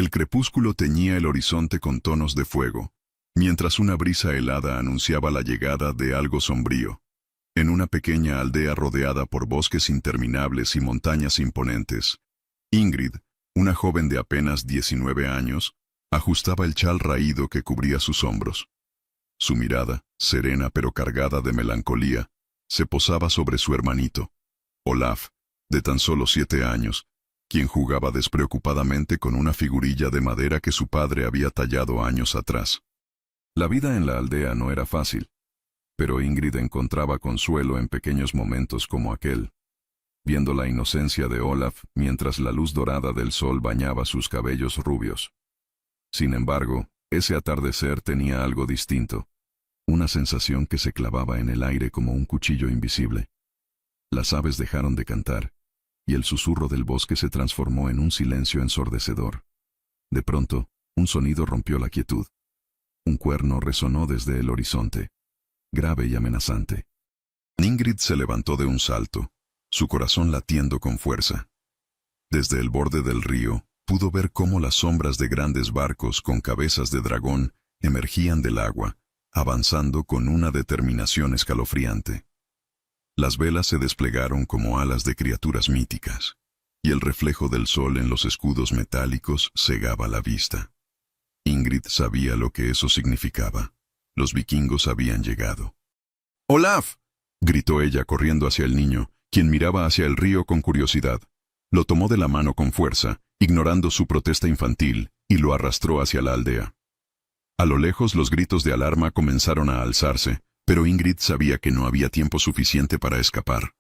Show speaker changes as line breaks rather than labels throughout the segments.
El crepúsculo teñía el horizonte con tonos de fuego, mientras una brisa helada anunciaba la llegada de algo sombrío. En una pequeña aldea rodeada por bosques interminables y montañas imponentes, Ingrid, una joven de apenas 19 años, ajustaba el chal raído que cubría sus hombros. Su mirada, serena pero cargada de melancolía, se posaba sobre su hermanito, Olaf, de tan solo 7 años, quien jugaba despreocupadamente con una figurilla de madera que su padre había tallado años atrás. La vida en la aldea no era fácil, pero Ingrid encontraba consuelo en pequeños momentos como aquel, viendo la inocencia de Olaf mientras la luz dorada del sol bañaba sus cabellos rubios. Sin embargo, ese atardecer tenía algo distinto, una sensación que se clavaba en el aire como un cuchillo invisible. Las aves dejaron de cantar, y el susurro del bosque se transformó en un silencio ensordecedor. De pronto, un sonido rompió la quietud. Un cuerno resonó desde el horizonte, grave y amenazante. Ingrid se levantó de un salto, su corazón latiendo con fuerza. Desde el borde del río, pudo ver cómo las sombras de grandes barcos con cabezas de dragón emergían del agua, avanzando con una determinación escalofriante. Las velas se desplegaron como alas de criaturas míticas, y el reflejo del sol en los escudos metálicos cegaba la vista. Ingrid sabía lo que eso significaba. Los vikingos habían llegado. «¡Olaf!», gritó ella corriendo hacia el niño, quien miraba hacia el río con curiosidad. Lo tomó de la mano con fuerza, ignorando su protesta infantil, y lo arrastró hacia la aldea. A lo lejos los gritos de alarma comenzaron a alzarse, pero Ingrid sabía que no había tiempo suficiente para escapar.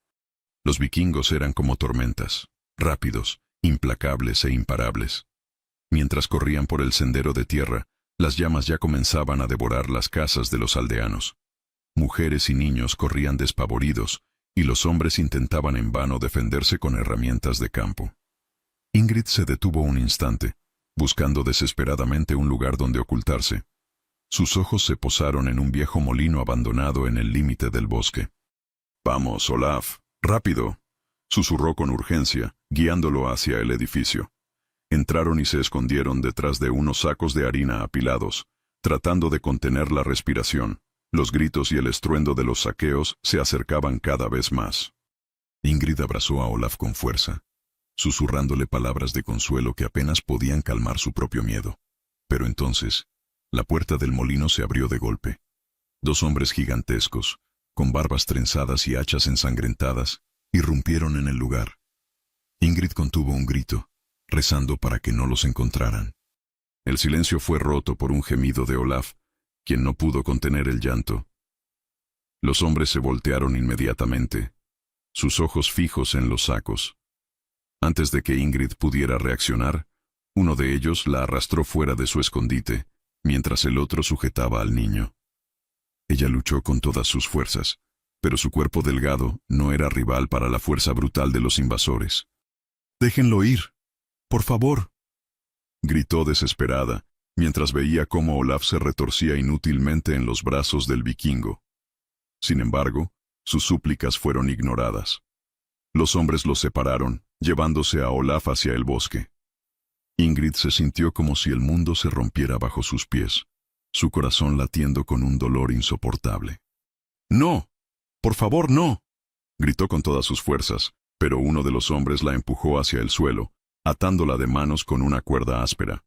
Los vikingos eran como tormentas, rápidos, implacables e imparables. Mientras corrían por el sendero de tierra, las llamas ya comenzaban a devorar las casas de los aldeanos. Mujeres y niños corrían despavoridos, y los hombres intentaban en vano defenderse con herramientas de campo. Ingrid se detuvo un instante, buscando desesperadamente un lugar donde ocultarse. Sus ojos se posaron en un viejo molino abandonado en el límite del bosque. «Vamos, Olaf, rápido», susurró con urgencia, guiándolo hacia el edificio. Entraron y se escondieron detrás de unos sacos de harina apilados, tratando de contener la respiración. Los gritos y el estruendo de los saqueos se acercaban cada vez más. Ingrid abrazó a Olaf con fuerza, susurrándole palabras de consuelo que apenas podían calmar su propio miedo. Pero entonces, la puerta del molino se abrió de golpe. 2 hombres gigantescos, con barbas trenzadas y hachas ensangrentadas, irrumpieron en el lugar. Ingrid contuvo un grito, rezando para que no los encontraran. El silencio fue roto por un gemido de Olaf, quien no pudo contener el llanto. Los hombres se voltearon inmediatamente, sus ojos fijos en los sacos. Antes de que Ingrid pudiera reaccionar, uno de ellos la arrastró fuera de su escondite, mientras el otro sujetaba al niño. Ella luchó con todas sus fuerzas, pero su cuerpo delgado no era rival para la fuerza brutal de los invasores. «¡Déjenlo ir! ¡Por favor!», gritó desesperada, mientras veía cómo Olaf se retorcía inútilmente en los brazos del vikingo. Sin embargo, sus súplicas fueron ignoradas. Los hombres los separaron, llevándose a Olaf hacia el bosque. Ingrid se sintió como si el mundo se rompiera bajo sus pies, su corazón latiendo con un dolor insoportable. «¡No! ¡Por favor, no!», gritó con todas sus fuerzas, pero uno de los hombres la empujó hacia el suelo, atándola de manos con una cuerda áspera.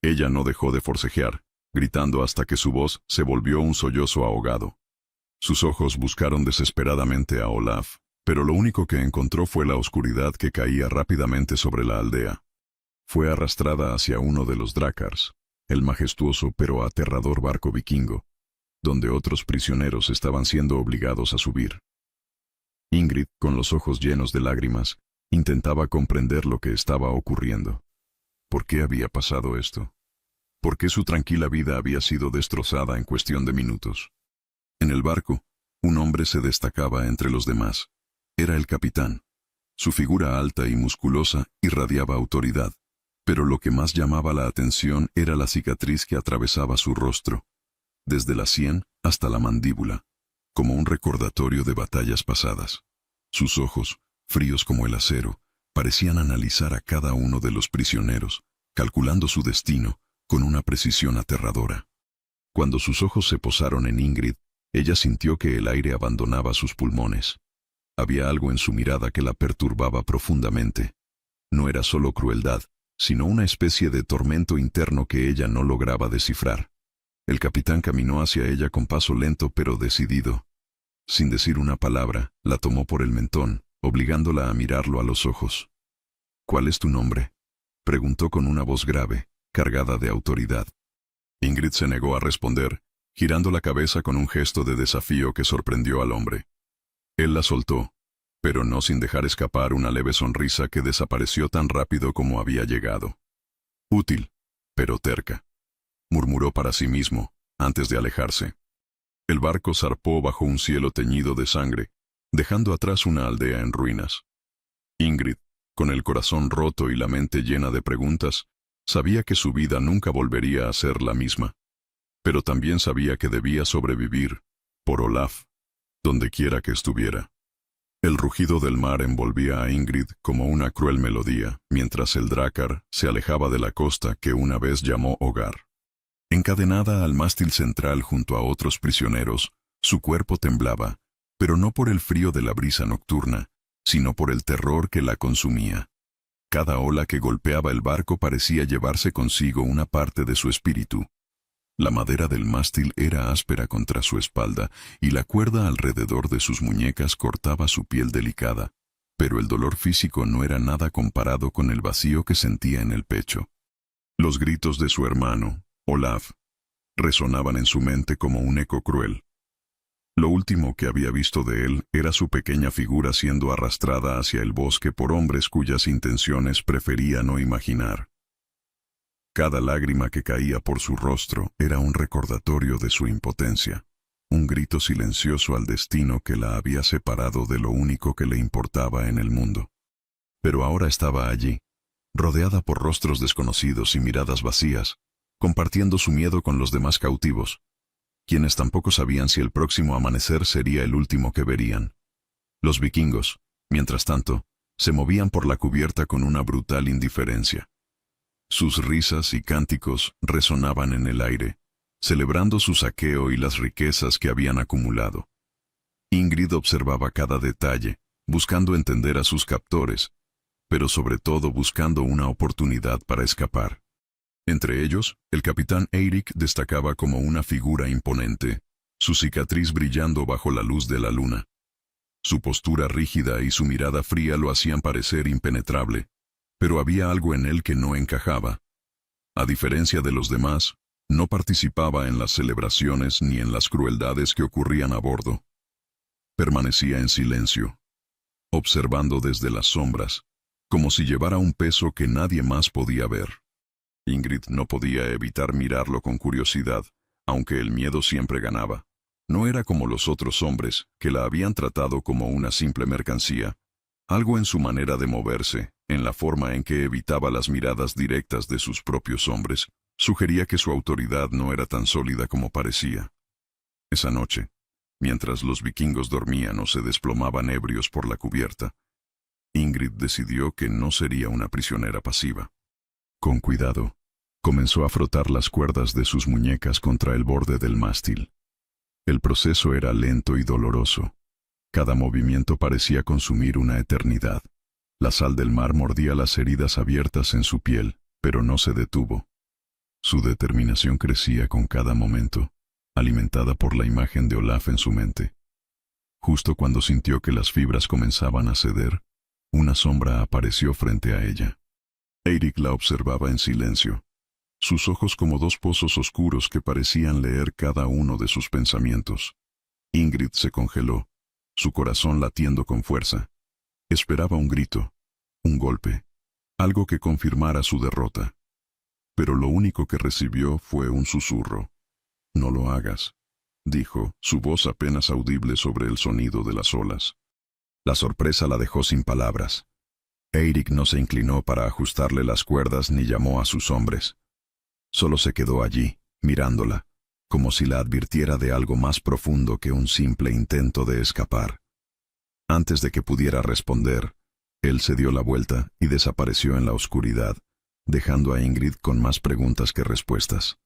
Ella no dejó de forcejear, gritando hasta que su voz se volvió un sollozo ahogado. Sus ojos buscaron desesperadamente a Olaf, pero lo único que encontró fue la oscuridad que caía rápidamente sobre la aldea. Fue arrastrada hacia uno de los drácars, el majestuoso pero aterrador barco vikingo, donde otros prisioneros estaban siendo obligados a subir. Ingrid, con los ojos llenos de lágrimas, intentaba comprender lo que estaba ocurriendo. ¿Por qué había pasado esto? ¿Por qué su tranquila vida había sido destrozada en cuestión de minutos? En el barco, un hombre se destacaba entre los demás. Era el capitán. Su figura alta y musculosa irradiaba autoridad, pero lo que más llamaba la atención era la cicatriz que atravesaba su rostro, desde la sien hasta la mandíbula, como un recordatorio de batallas pasadas. Sus ojos, fríos como el acero, parecían analizar a cada uno de los prisioneros, calculando su destino con una precisión aterradora. Cuando sus ojos se posaron en Ingrid, ella sintió que el aire abandonaba sus pulmones. Había algo en su mirada que la perturbaba profundamente. No era solo crueldad, sino una especie de tormento interno que ella no lograba descifrar. El capitán caminó hacia ella con paso lento pero decidido. Sin decir una palabra, la tomó por el mentón, obligándola a mirarlo a los ojos. «¿Cuál es tu nombre?», preguntó con una voz grave, cargada de autoridad. Ingrid se negó a responder, girando la cabeza con un gesto de desafío que sorprendió al hombre. Él la soltó, pero no sin dejar escapar una leve sonrisa que desapareció tan rápido como había llegado. «Útil, pero terca», murmuró para sí mismo, antes de alejarse. El barco zarpó bajo un cielo teñido de sangre, dejando atrás una aldea en ruinas. Ingrid, con el corazón roto y la mente llena de preguntas, sabía que su vida nunca volvería a ser la misma. Pero también sabía que debía sobrevivir, por Olaf, dondequiera que estuviera. El rugido del mar envolvía a Ingrid como una cruel melodía, mientras el Drakkar se alejaba de la costa que una vez llamó hogar. Encadenada al mástil central junto a otros prisioneros, su cuerpo temblaba, pero no por el frío de la brisa nocturna, sino por el terror que la consumía. Cada ola que golpeaba el barco parecía llevarse consigo una parte de su espíritu. La madera del mástil era áspera contra su espalda y la cuerda alrededor de sus muñecas cortaba su piel delicada, pero el dolor físico no era nada comparado con el vacío que sentía en el pecho. Los gritos de su hermano, Olaf, resonaban en su mente como un eco cruel. Lo último que había visto de él era su pequeña figura siendo arrastrada hacia el bosque por hombres cuyas intenciones prefería no imaginar. Cada lágrima que caía por su rostro era un recordatorio de su impotencia, un grito silencioso al destino que la había separado de lo único que le importaba en el mundo. Pero ahora estaba allí, rodeada por rostros desconocidos y miradas vacías, compartiendo su miedo con los demás cautivos, quienes tampoco sabían si el próximo amanecer sería el último que verían. Los vikingos, mientras tanto, se movían por la cubierta con una brutal indiferencia. Sus risas y cánticos resonaban en el aire, celebrando su saqueo y las riquezas que habían acumulado. Ingrid observaba cada detalle, buscando entender a sus captores, pero sobre todo buscando una oportunidad para escapar. Entre ellos, el capitán Eirik destacaba como una figura imponente, su cicatriz brillando bajo la luz de la luna. Su postura rígida y su mirada fría lo hacían parecer impenetrable, pero había algo en él que no encajaba. A diferencia de los demás, no participaba en las celebraciones ni en las crueldades que ocurrían a bordo. Permanecía en silencio, observando desde las sombras, como si llevara un peso que nadie más podía ver. Ingrid no podía evitar mirarlo con curiosidad, aunque el miedo siempre ganaba. No era como los otros hombres, que la habían tratado como una simple mercancía. Algo en su manera de moverse, en la forma en que evitaba las miradas directas de sus propios hombres, sugería que su autoridad no era tan sólida como parecía. Esa noche, mientras los vikingos dormían o se desplomaban ebrios por la cubierta, Ingrid decidió que no sería una prisionera pasiva. Con cuidado, comenzó a frotar las cuerdas de sus muñecas contra el borde del mástil. El proceso era lento y doloroso. Cada movimiento parecía consumir una eternidad. La sal del mar mordía las heridas abiertas en su piel, pero no se detuvo. Su determinación crecía con cada momento, alimentada por la imagen de Olaf en su mente. Justo cuando sintió que las fibras comenzaban a ceder, una sombra apareció frente a ella. Eirik la observaba en silencio, sus ojos como dos pozos oscuros que parecían leer cada uno de sus pensamientos. Ingrid se congeló, su corazón latiendo con fuerza. Esperaba un grito, un golpe, algo que confirmara su derrota. Pero lo único que recibió fue un susurro. «No lo hagas», dijo, su voz apenas audible sobre el sonido de las olas. La sorpresa la dejó sin palabras. Eirik no se inclinó para ajustarle las cuerdas ni llamó a sus hombres. Solo se quedó allí, mirándola, como si la advirtiera de algo más profundo que un simple intento de escapar. Antes de que pudiera responder, él se dio la vuelta y desapareció en la oscuridad, dejando a Ingrid con más preguntas que respuestas.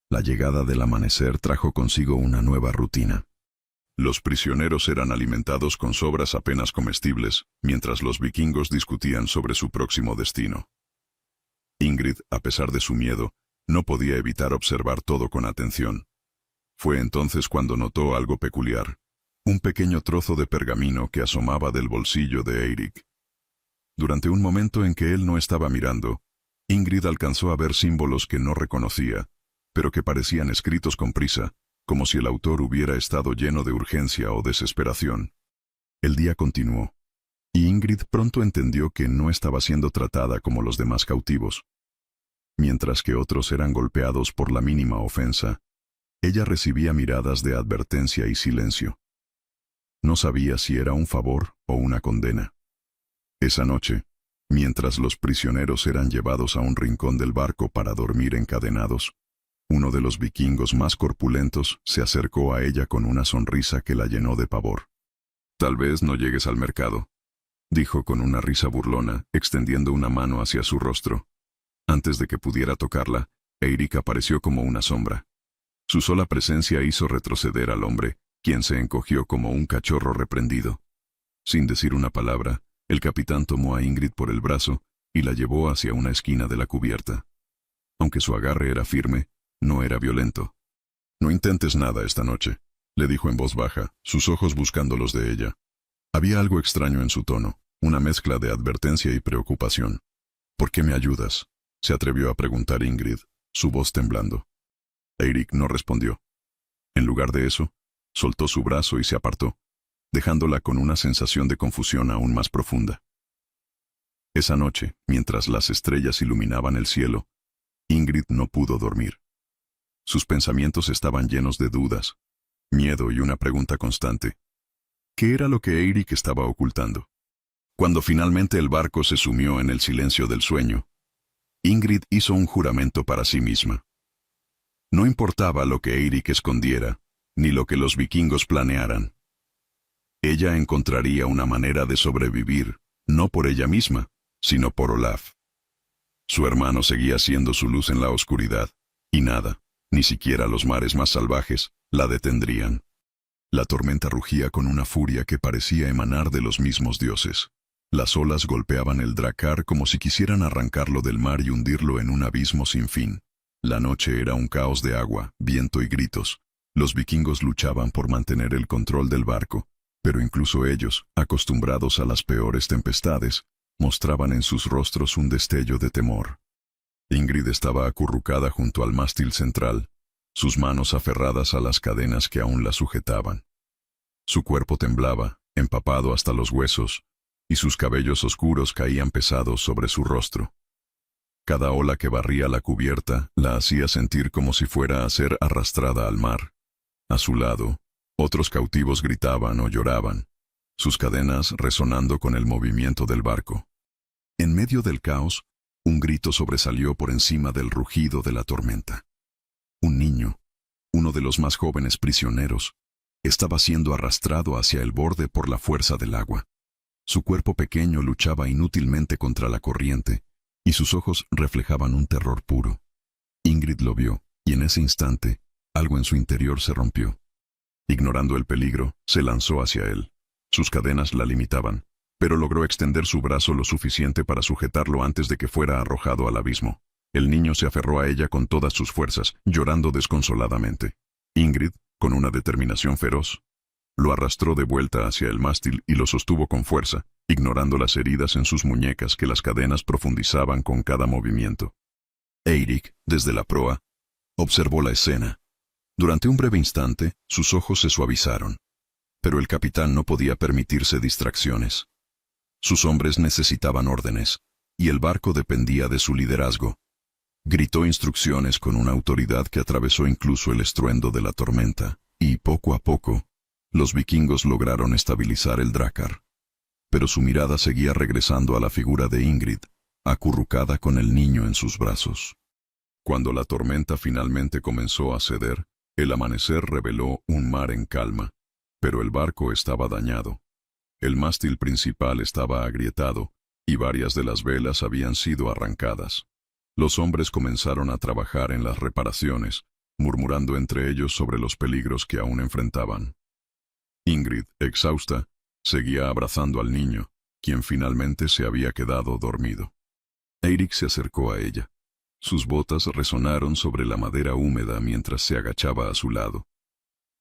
La llegada del amanecer trajo consigo una nueva rutina. Los prisioneros eran alimentados con sobras apenas comestibles, mientras los vikingos discutían sobre su próximo destino. Ingrid, a pesar de su miedo, no podía evitar observar todo con atención. Fue entonces cuando notó algo peculiar: un pequeño trozo de pergamino que asomaba del bolsillo de Eirik. Durante un momento en que él no estaba mirando, Ingrid alcanzó a ver símbolos que no reconocía, pero que parecían escritos con prisa, como si el autor hubiera estado lleno de urgencia o desesperación. El día continuó, y Ingrid pronto entendió que no estaba siendo tratada como los demás cautivos. Mientras que otros eran golpeados por la mínima ofensa, ella recibía miradas de advertencia y silencio. No sabía si era un favor o una condena. Esa noche, mientras los prisioneros eran llevados a un rincón del barco para dormir encadenados, uno de los vikingos más corpulentos se acercó a ella con una sonrisa que la llenó de pavor. «Tal vez no llegues al mercado», dijo con una risa burlona, extendiendo una mano hacia su rostro. Antes de que pudiera tocarla, Eirik apareció como una sombra. Su sola presencia hizo retroceder al hombre, quien se encogió como un cachorro reprendido. Sin decir una palabra, el capitán tomó a Ingrid por el brazo y la llevó hacia una esquina de la cubierta. Aunque su agarre era firme, no era violento. «No intentes nada esta noche», le dijo en voz baja, sus ojos buscando los de ella. Había algo extraño en su tono, una mezcla de advertencia y preocupación. «¿Por qué me ayudas?», se atrevió a preguntar Ingrid, su voz temblando. Eirik no respondió. En lugar de eso, soltó su brazo y se apartó, dejándola con una sensación de confusión aún más profunda. Esa noche, mientras las estrellas iluminaban el cielo, Ingrid no pudo dormir. Sus pensamientos estaban llenos de dudas, miedo y una pregunta constante. ¿Qué era lo que Eirik estaba ocultando? Cuando finalmente el barco se sumió en el silencio del sueño, Ingrid hizo un juramento para sí misma. No importaba lo que Eirik escondiera, ni lo que los vikingos planearan. Ella encontraría una manera de sobrevivir, no por ella misma, sino por Olaf. Su hermano seguía siendo su luz en la oscuridad, y nada, ni siquiera los mares más salvajes, la detendrían. La tormenta rugía con una furia que parecía emanar de los mismos dioses. Las olas golpeaban el drakkar como si quisieran arrancarlo del mar y hundirlo en un abismo sin fin. La noche era un caos de agua, viento y gritos. Los vikingos luchaban por mantener el control del barco, pero incluso ellos, acostumbrados a las peores tempestades, mostraban en sus rostros un destello de temor. Ingrid estaba acurrucada junto al mástil central, sus manos aferradas a las cadenas que aún la sujetaban. Su cuerpo temblaba, empapado hasta los huesos, y sus cabellos oscuros caían pesados sobre su rostro. Cada ola que barría la cubierta la hacía sentir como si fuera a ser arrastrada al mar. A su lado, otros cautivos gritaban o lloraban, sus cadenas resonando con el movimiento del barco. En medio del caos, un grito sobresalió por encima del rugido de la tormenta. Un niño, uno de los más jóvenes prisioneros, estaba siendo arrastrado hacia el borde por la fuerza del agua. Su cuerpo pequeño luchaba inútilmente contra la corriente, y sus ojos reflejaban un terror puro. Ingrid lo vio, y en ese instante, algo en su interior se rompió. Ignorando el peligro, se lanzó hacia él. Sus cadenas la limitaban, pero logró extender su brazo lo suficiente para sujetarlo antes de que fuera arrojado al abismo. El niño se aferró a ella con todas sus fuerzas, llorando desconsoladamente. Ingrid, con una determinación feroz, lo arrastró de vuelta hacia el mástil y lo sostuvo con fuerza, ignorando las heridas en sus muñecas que las cadenas profundizaban con cada movimiento. Eirik, desde la proa, observó la escena. Durante un breve instante, sus ojos se suavizaron. Pero el capitán no podía permitirse distracciones. Sus hombres necesitaban órdenes, y el barco dependía de su liderazgo. Gritó instrucciones con una autoridad que atravesó incluso el estruendo de la tormenta, y poco a poco, los vikingos lograron estabilizar el drakkar. Pero su mirada seguía regresando a la figura de Ingrid, acurrucada con el niño en sus brazos. Cuando la tormenta finalmente comenzó a ceder, el amanecer reveló un mar en calma, pero el barco estaba dañado. El mástil principal estaba agrietado, y varias de las velas habían sido arrancadas. Los hombres comenzaron a trabajar en las reparaciones, murmurando entre ellos sobre los peligros que aún enfrentaban. Ingrid, exhausta, seguía abrazando al niño, quien finalmente se había quedado dormido. Eirik se acercó a ella. Sus botas resonaron sobre la madera húmeda mientras se agachaba a su lado.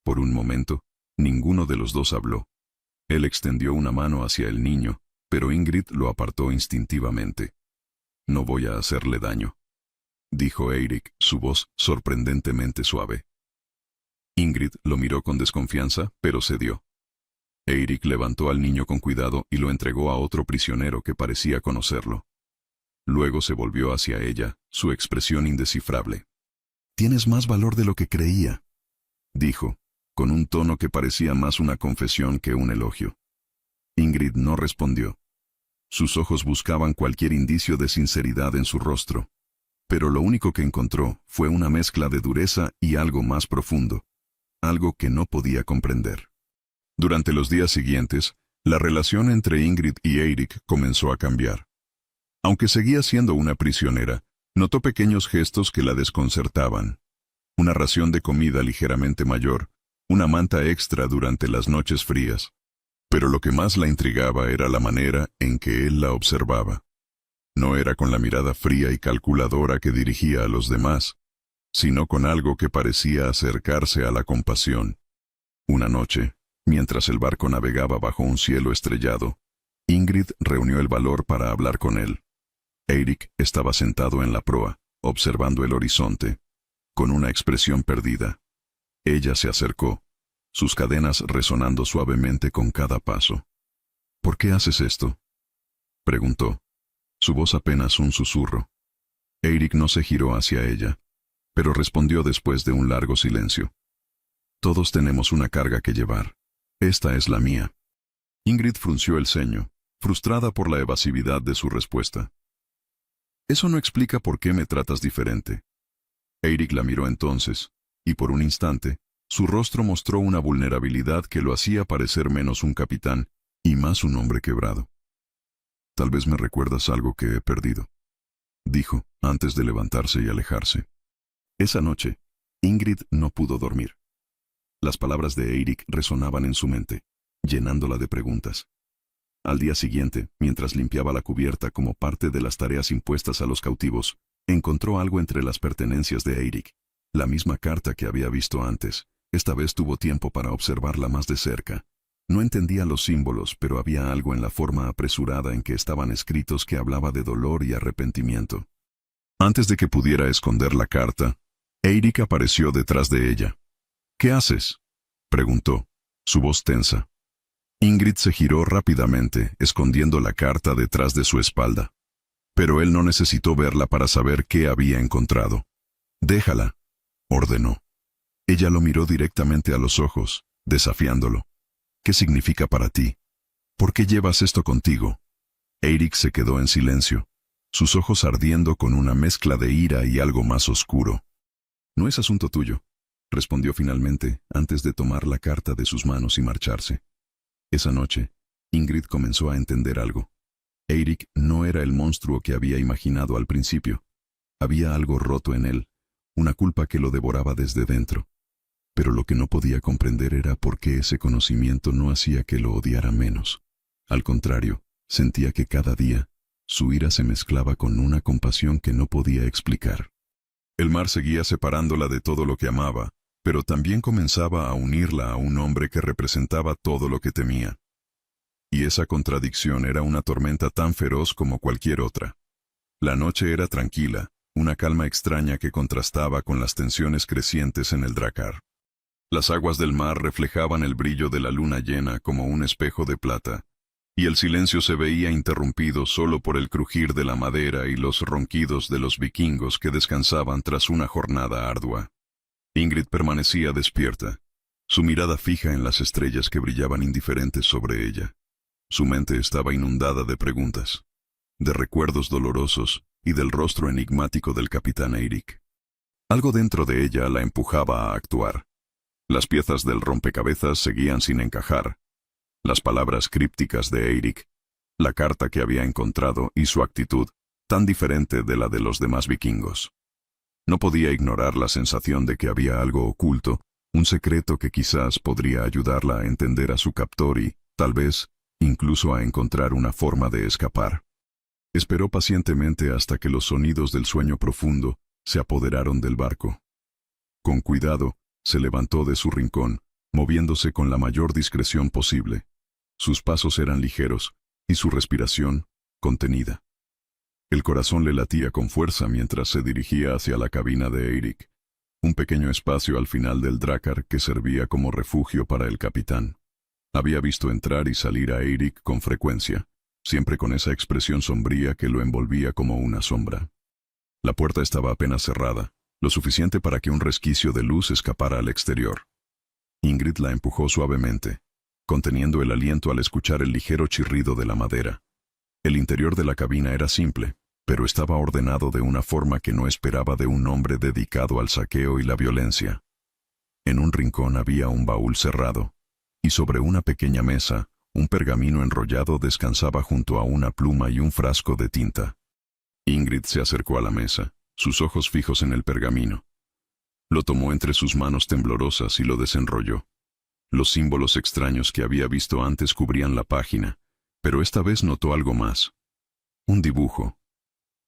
Por un momento, ninguno de los dos habló. Él extendió una mano hacia el niño, pero Ingrid lo apartó instintivamente. «No voy a hacerle daño», dijo Eirik, su voz sorprendentemente suave. Ingrid lo miró con desconfianza, pero cedió. Eirik levantó al niño con cuidado y lo entregó a otro prisionero que parecía conocerlo. Luego se volvió hacia ella, su expresión indescifrable. «Tienes más valor de lo que creía», dijo, con un tono que parecía más una confesión que un elogio. Ingrid no respondió. Sus ojos buscaban cualquier indicio de sinceridad en su rostro, pero lo único que encontró fue una mezcla de dureza y algo más profundo, algo que no podía comprender. Durante los días siguientes, la relación entre Ingrid y Eirik comenzó a cambiar. Aunque seguía siendo una prisionera, notó pequeños gestos que la desconcertaban. Una ración de comida ligeramente mayor, una manta extra durante las noches frías. Pero lo que más la intrigaba era la manera en que él la observaba. No era con la mirada fría y calculadora que dirigía a los demás, sino con algo que parecía acercarse a la compasión. Una noche, mientras el barco navegaba bajo un cielo estrellado, Ingrid reunió el valor para hablar con él. Eirik estaba sentado en la proa, observando el horizonte, con una expresión perdida. Ella se acercó, sus cadenas resonando suavemente con cada paso. «¿Por qué haces esto?», preguntó, su voz apenas un susurro. Eirik no se giró hacia ella, pero respondió después de un largo silencio. «Todos tenemos una carga que llevar. Esta es la mía». Ingrid frunció el ceño, frustrada por la evasividad de su respuesta. «Eso no explica por qué me tratas diferente». Eirik la miró entonces, y por un instante, su rostro mostró una vulnerabilidad que lo hacía parecer menos un capitán y más un hombre quebrado. «Tal vez me recuerdas algo que he perdido», dijo, antes de levantarse y alejarse. Esa noche, Ingrid no pudo dormir. Las palabras de Eirik resonaban en su mente, llenándola de preguntas. Al día siguiente, mientras limpiaba la cubierta como parte de las tareas impuestas a los cautivos, encontró algo entre las pertenencias de Eirik, la misma carta que había visto antes. Esta vez tuvo tiempo para observarla más de cerca. No entendía los símbolos, pero había algo en la forma apresurada en que estaban escritos que hablaba de dolor y arrepentimiento. Antes de que pudiera esconder la carta, Eirik apareció detrás de ella. «¿Qué haces?», preguntó, su voz tensa. Ingrid se giró rápidamente, escondiendo la carta detrás de su espalda. Pero él no necesitó verla para saber qué había encontrado. «Déjala», ordenó. Ella lo miró directamente a los ojos, desafiándolo. «¿Qué significa para ti? ¿Por qué llevas esto contigo?». Eirik se quedó en silencio, sus ojos ardiendo con una mezcla de ira y algo más oscuro. «No es asunto tuyo», respondió finalmente, antes de tomar la carta de sus manos y marcharse. Esa noche, Ingrid comenzó a entender algo. Eirik no era el monstruo que había imaginado al principio. Había algo roto en él, una culpa que lo devoraba desde dentro. Pero lo que no podía comprender era por qué ese conocimiento no hacía que lo odiara menos. Al contrario, sentía que cada día, su ira se mezclaba con una compasión que no podía explicar. El mar seguía separándola de todo lo que amaba, pero también comenzaba a unirla a un hombre que representaba todo lo que temía. Y esa contradicción era una tormenta tan feroz como cualquier otra. La noche era tranquila, una calma extraña que contrastaba con las tensiones crecientes en el dracar. Las aguas del mar reflejaban el brillo de la luna llena como un espejo de plata, y el silencio se veía interrumpido solo por el crujir de la madera y los ronquidos de los vikingos que descansaban tras una jornada ardua. Ingrid permanecía despierta, su mirada fija en las estrellas que brillaban indiferentes sobre ella. Su mente estaba inundada de preguntas, de recuerdos dolorosos y del rostro enigmático del capitán Eirik. Algo dentro de ella la empujaba a actuar. Las piezas del rompecabezas seguían sin encajar. Las palabras crípticas de Eirik, la carta que había encontrado y su actitud tan diferente de la de los demás vikingos. No podía ignorar la sensación de que había algo oculto, un secreto que quizás podría ayudarla a entender a su captor y, tal vez, incluso a encontrar una forma de escapar. Esperó pacientemente hasta que los sonidos del sueño profundo se apoderaron del barco. Con cuidado, se levantó de su rincón, moviéndose con la mayor discreción posible. Sus pasos eran ligeros, y su respiración, contenida. El corazón le latía con fuerza mientras se dirigía hacia la cabina de Eirik, un pequeño espacio al final del drácar que servía como refugio para el capitán. Había visto entrar y salir a Eirik con frecuencia, siempre con esa expresión sombría que lo envolvía como una sombra. La puerta estaba apenas cerrada, lo suficiente para que un resquicio de luz escapara al exterior. Ingrid la empujó suavemente, conteniendo el aliento al escuchar el ligero chirrido de la madera. El interior de la cabina era simple, pero estaba ordenado de una forma que no esperaba de un hombre dedicado al saqueo y la violencia. En un rincón había un baúl cerrado, y sobre una pequeña mesa, un pergamino enrollado descansaba junto a una pluma y un frasco de tinta. Ingrid se acercó a la mesa, sus ojos fijos en el pergamino. Lo tomó entre sus manos temblorosas y lo desenrolló. Los símbolos extraños que había visto antes cubrían la página, pero esta vez notó algo más. Un dibujo.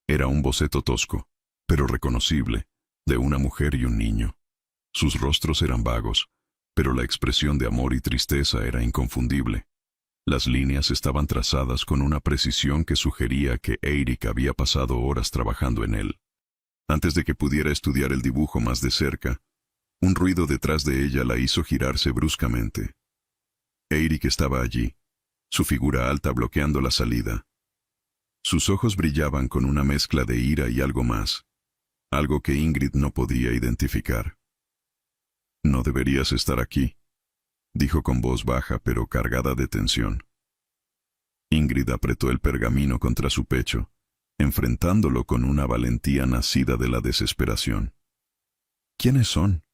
Era un boceto tosco, pero reconocible, de una mujer y un niño. Sus rostros eran vagos, pero la expresión de amor y tristeza era inconfundible. Las líneas estaban trazadas con una precisión que sugería que Eirik había pasado horas trabajando en él. Antes de que pudiera estudiar el dibujo más de cerca, un ruido detrás de ella la hizo girarse bruscamente. Eirik estaba allí, su figura alta bloqueando la salida. Sus ojos brillaban con una mezcla de ira y algo más, algo que Ingrid no podía identificar. «No deberías estar aquí», dijo con voz baja pero cargada de tensión. Ingrid apretó el pergamino contra su pecho, enfrentándolo con una valentía nacida de la desesperación. «¿Quiénes son?»,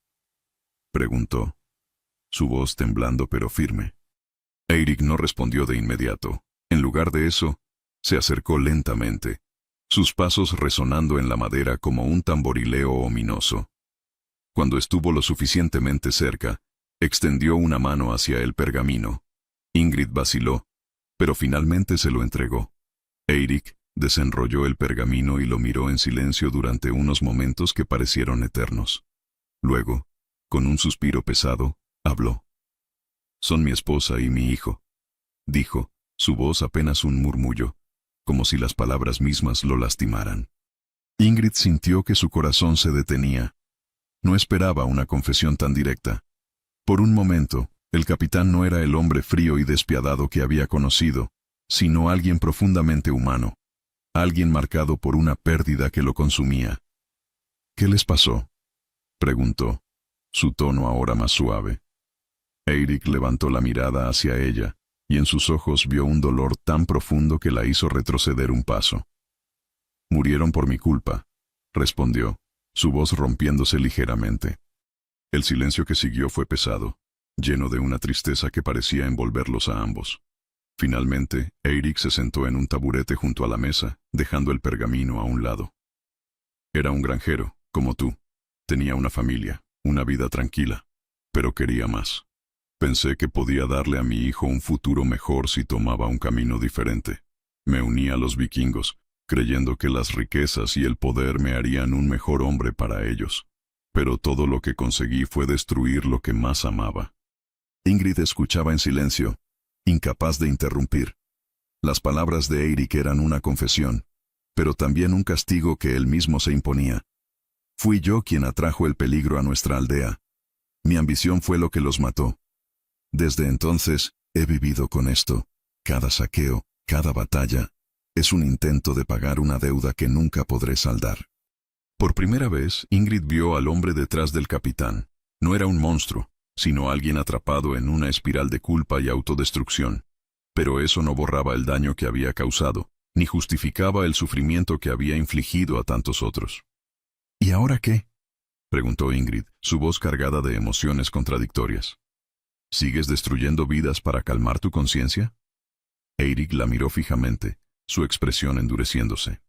preguntó, su voz temblando pero firme. Eirik no respondió de inmediato. En lugar de eso, se acercó lentamente, sus pasos resonando en la madera como un tamborileo ominoso. Cuando estuvo lo suficientemente cerca, extendió una mano hacia el pergamino. Ingrid vaciló, pero finalmente se lo entregó. Eirik desenrolló el pergamino y lo miró en silencio durante unos momentos que parecieron eternos. Luego, con un suspiro pesado, habló. «Son mi esposa y mi hijo», dijo, su voz apenas un murmullo, como si las palabras mismas lo lastimaran. Ingrid sintió que su corazón se detenía. No esperaba una confesión tan directa. Por un momento, el capitán no era el hombre frío y despiadado que había conocido, sino alguien profundamente humano, alguien marcado por una pérdida que lo consumía. «¿Qué les pasó?», preguntó, su tono ahora más suave. Eirik levantó la mirada hacia ella, y en sus ojos vio un dolor tan profundo que la hizo retroceder un paso. «Murieron por mi culpa», respondió, su voz rompiéndose ligeramente. El silencio que siguió fue pesado, lleno de una tristeza que parecía envolverlos a ambos. Finalmente, Eirik se sentó en un taburete junto a la mesa, dejando el pergamino a un lado. «Era un granjero, como tú. Tenía una familia, una vida tranquila, pero quería más. Pensé que podía darle a mi hijo un futuro mejor si tomaba un camino diferente. Me uní a los vikingos, creyendo que las riquezas y el poder me harían un mejor hombre para ellos. Pero todo lo que conseguí fue destruir lo que más amaba». Ingrid escuchaba en silencio, incapaz de interrumpir. Las palabras de Eirik eran una confesión, pero también un castigo que él mismo se imponía. «Fui yo quien atrajo el peligro a nuestra aldea. Mi ambición fue lo que los mató. Desde entonces, he vivido con esto. Cada saqueo, cada batalla, es un intento de pagar una deuda que nunca podré saldar». Por primera vez, Ingrid vio al hombre detrás del capitán. No era un monstruo, sino alguien atrapado en una espiral de culpa y autodestrucción. Pero eso no borraba el daño que había causado, ni justificaba el sufrimiento que había infligido a tantos otros. «¿Y ahora qué?», preguntó Ingrid, su voz cargada de emociones contradictorias. «¿Sigues destruyendo vidas para calmar tu conciencia?». Eirik la miró fijamente, su expresión endureciéndose.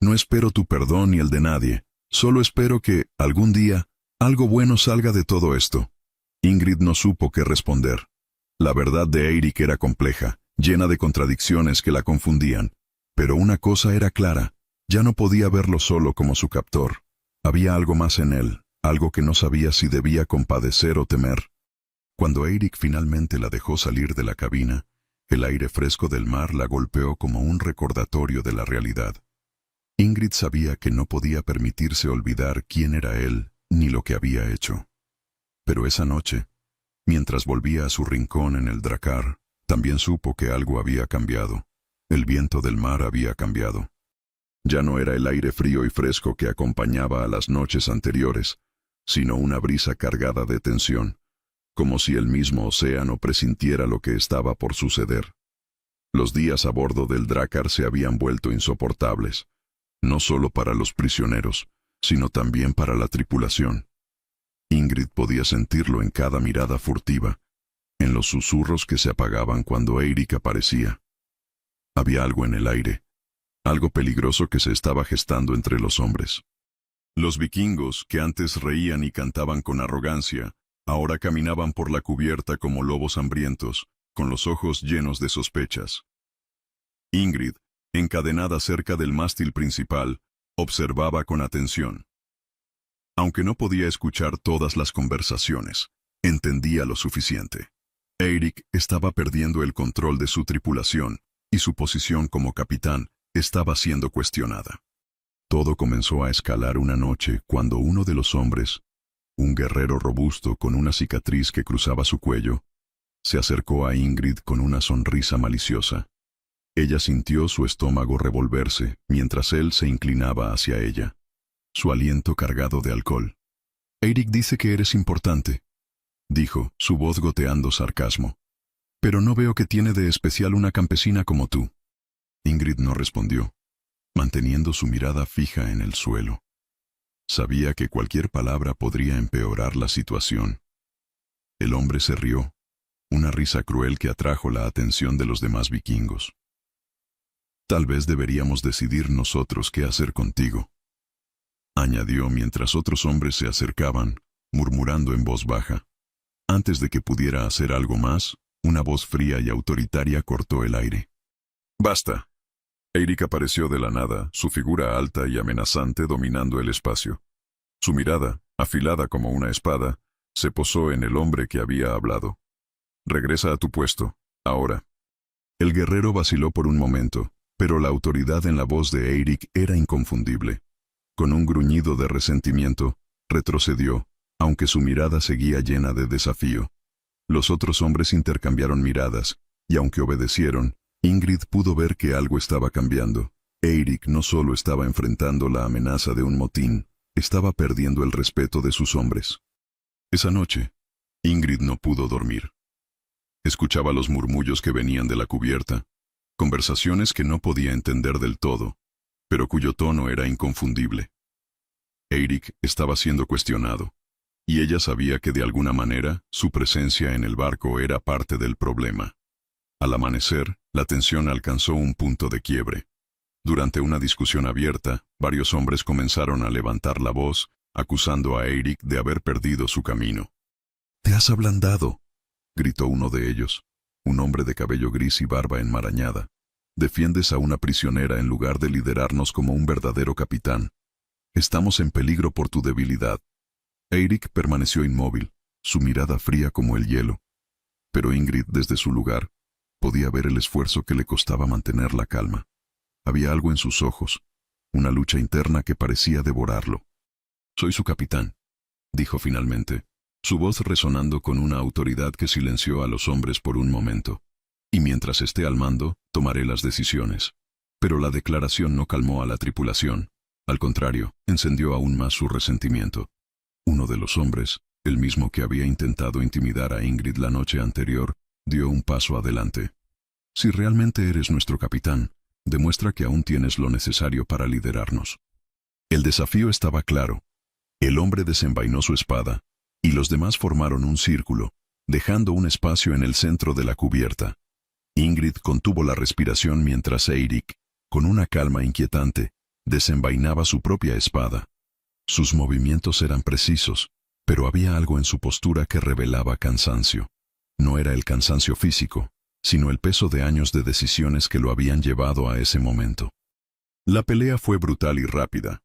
No espero tu perdón ni el de nadie. Solo espero que, algún día, algo bueno salga de todo esto. Ingrid no supo qué responder. La verdad de Eirik era compleja, llena de contradicciones que la confundían. Pero una cosa era clara, ya no podía verlo solo como su captor. Había algo más en él, algo que no sabía si debía compadecer o temer. Cuando Eirik finalmente la dejó salir de la cabina, el aire fresco del mar la golpeó como un recordatorio de la realidad. Ingrid sabía que no podía permitirse olvidar quién era él ni lo que había hecho. Pero esa noche, mientras volvía a su rincón en el Drakkar, también supo que algo había cambiado. El viento del mar había cambiado. Ya no era el aire frío y fresco que acompañaba a las noches anteriores, sino una brisa cargada de tensión, como si el mismo océano presintiera lo que estaba por suceder. Los días a bordo del Drakkar se habían vuelto insoportables, no solo para los prisioneros, sino también para la tripulación. Ingrid podía sentirlo en cada mirada furtiva, en los susurros que se apagaban cuando Eirik aparecía. Había algo en el aire, algo peligroso que se estaba gestando entre los hombres. Los vikingos, que antes reían y cantaban con arrogancia, ahora caminaban por la cubierta como lobos hambrientos, con los ojos llenos de sospechas. Ingrid, encadenada cerca del mástil principal, observaba con atención. Aunque no podía escuchar todas las conversaciones, entendía lo suficiente. Eirik estaba perdiendo el control de su tripulación, y su posición como capitán estaba siendo cuestionada. Todo comenzó a escalar una noche cuando uno de los hombres, un guerrero robusto con una cicatriz que cruzaba su cuello, se acercó a Ingrid con una sonrisa maliciosa. Ella sintió su estómago revolverse mientras él se inclinaba hacia ella, su aliento cargado de alcohol. «Eirik dice que eres importante», dijo, su voz goteando sarcasmo. «Pero no veo que tiene de especial una campesina como tú». Ingrid no respondió, manteniendo su mirada fija en el suelo. Sabía que cualquier palabra podría empeorar la situación. El hombre se rió, una risa cruel que atrajo la atención de los demás vikingos. «Tal vez deberíamos decidir nosotros qué hacer contigo», añadió mientras otros hombres se acercaban, murmurando en voz baja. Antes de que pudiera hacer algo más, una voz fría y autoritaria cortó el aire. «Basta». Eirik apareció de la nada, su figura alta y amenazante dominando el espacio. Su mirada, afilada como una espada, se posó en el hombre que había hablado. «Regresa a tu puesto, ahora». El guerrero vaciló por un momento, pero la autoridad en la voz de Eirik era inconfundible. Con un gruñido de resentimiento, retrocedió, aunque su mirada seguía llena de desafío. Los otros hombres intercambiaron miradas, y aunque obedecieron, Ingrid pudo ver que algo estaba cambiando. Eirik no solo estaba enfrentando la amenaza de un motín, estaba perdiendo el respeto de sus hombres. Esa noche, Ingrid no pudo dormir. Escuchaba los murmullos que venían de la cubierta, conversaciones que no podía entender del todo, pero cuyo tono era inconfundible. Eirik estaba siendo cuestionado, y ella sabía que de alguna manera su presencia en el barco era parte del problema. Al amanecer, la tensión alcanzó un punto de quiebre. Durante una discusión abierta, varios hombres comenzaron a levantar la voz, acusando a Eirik de haber perdido su camino. «Te has ablandado», gritó uno de ellos, un hombre de cabello gris y barba enmarañada. «Defiendes a una prisionera en lugar de liderarnos como un verdadero capitán. Estamos en peligro por tu debilidad». Eirik permaneció inmóvil, su mirada fría como el hielo. Pero Ingrid, desde su lugar, podía ver el esfuerzo que le costaba mantener la calma. Había algo en sus ojos, una lucha interna que parecía devorarlo. «Soy su capitán», dijo finalmente, su voz resonando con una autoridad que silenció a los hombres por un momento. «Y mientras esté al mando, tomaré las decisiones». Pero la declaración no calmó a la tripulación. Al contrario, encendió aún más su resentimiento. Uno de los hombres, el mismo que había intentado intimidar a Ingrid la noche anterior, dio un paso adelante. «Si realmente eres nuestro capitán, demuestra que aún tienes lo necesario para liderarnos». El desafío estaba claro. El hombre desenvainó su espada, y los demás formaron un círculo, dejando un espacio en el centro de la cubierta. Ingrid contuvo la respiración mientras Eirik, con una calma inquietante, Desenvainaba su propia espada. Sus movimientos eran precisos, pero había algo en su postura que revelaba cansancio. No era el cansancio físico, sino el peso de años de decisiones que lo habían llevado a ese momento. La pelea fue brutal y rápida.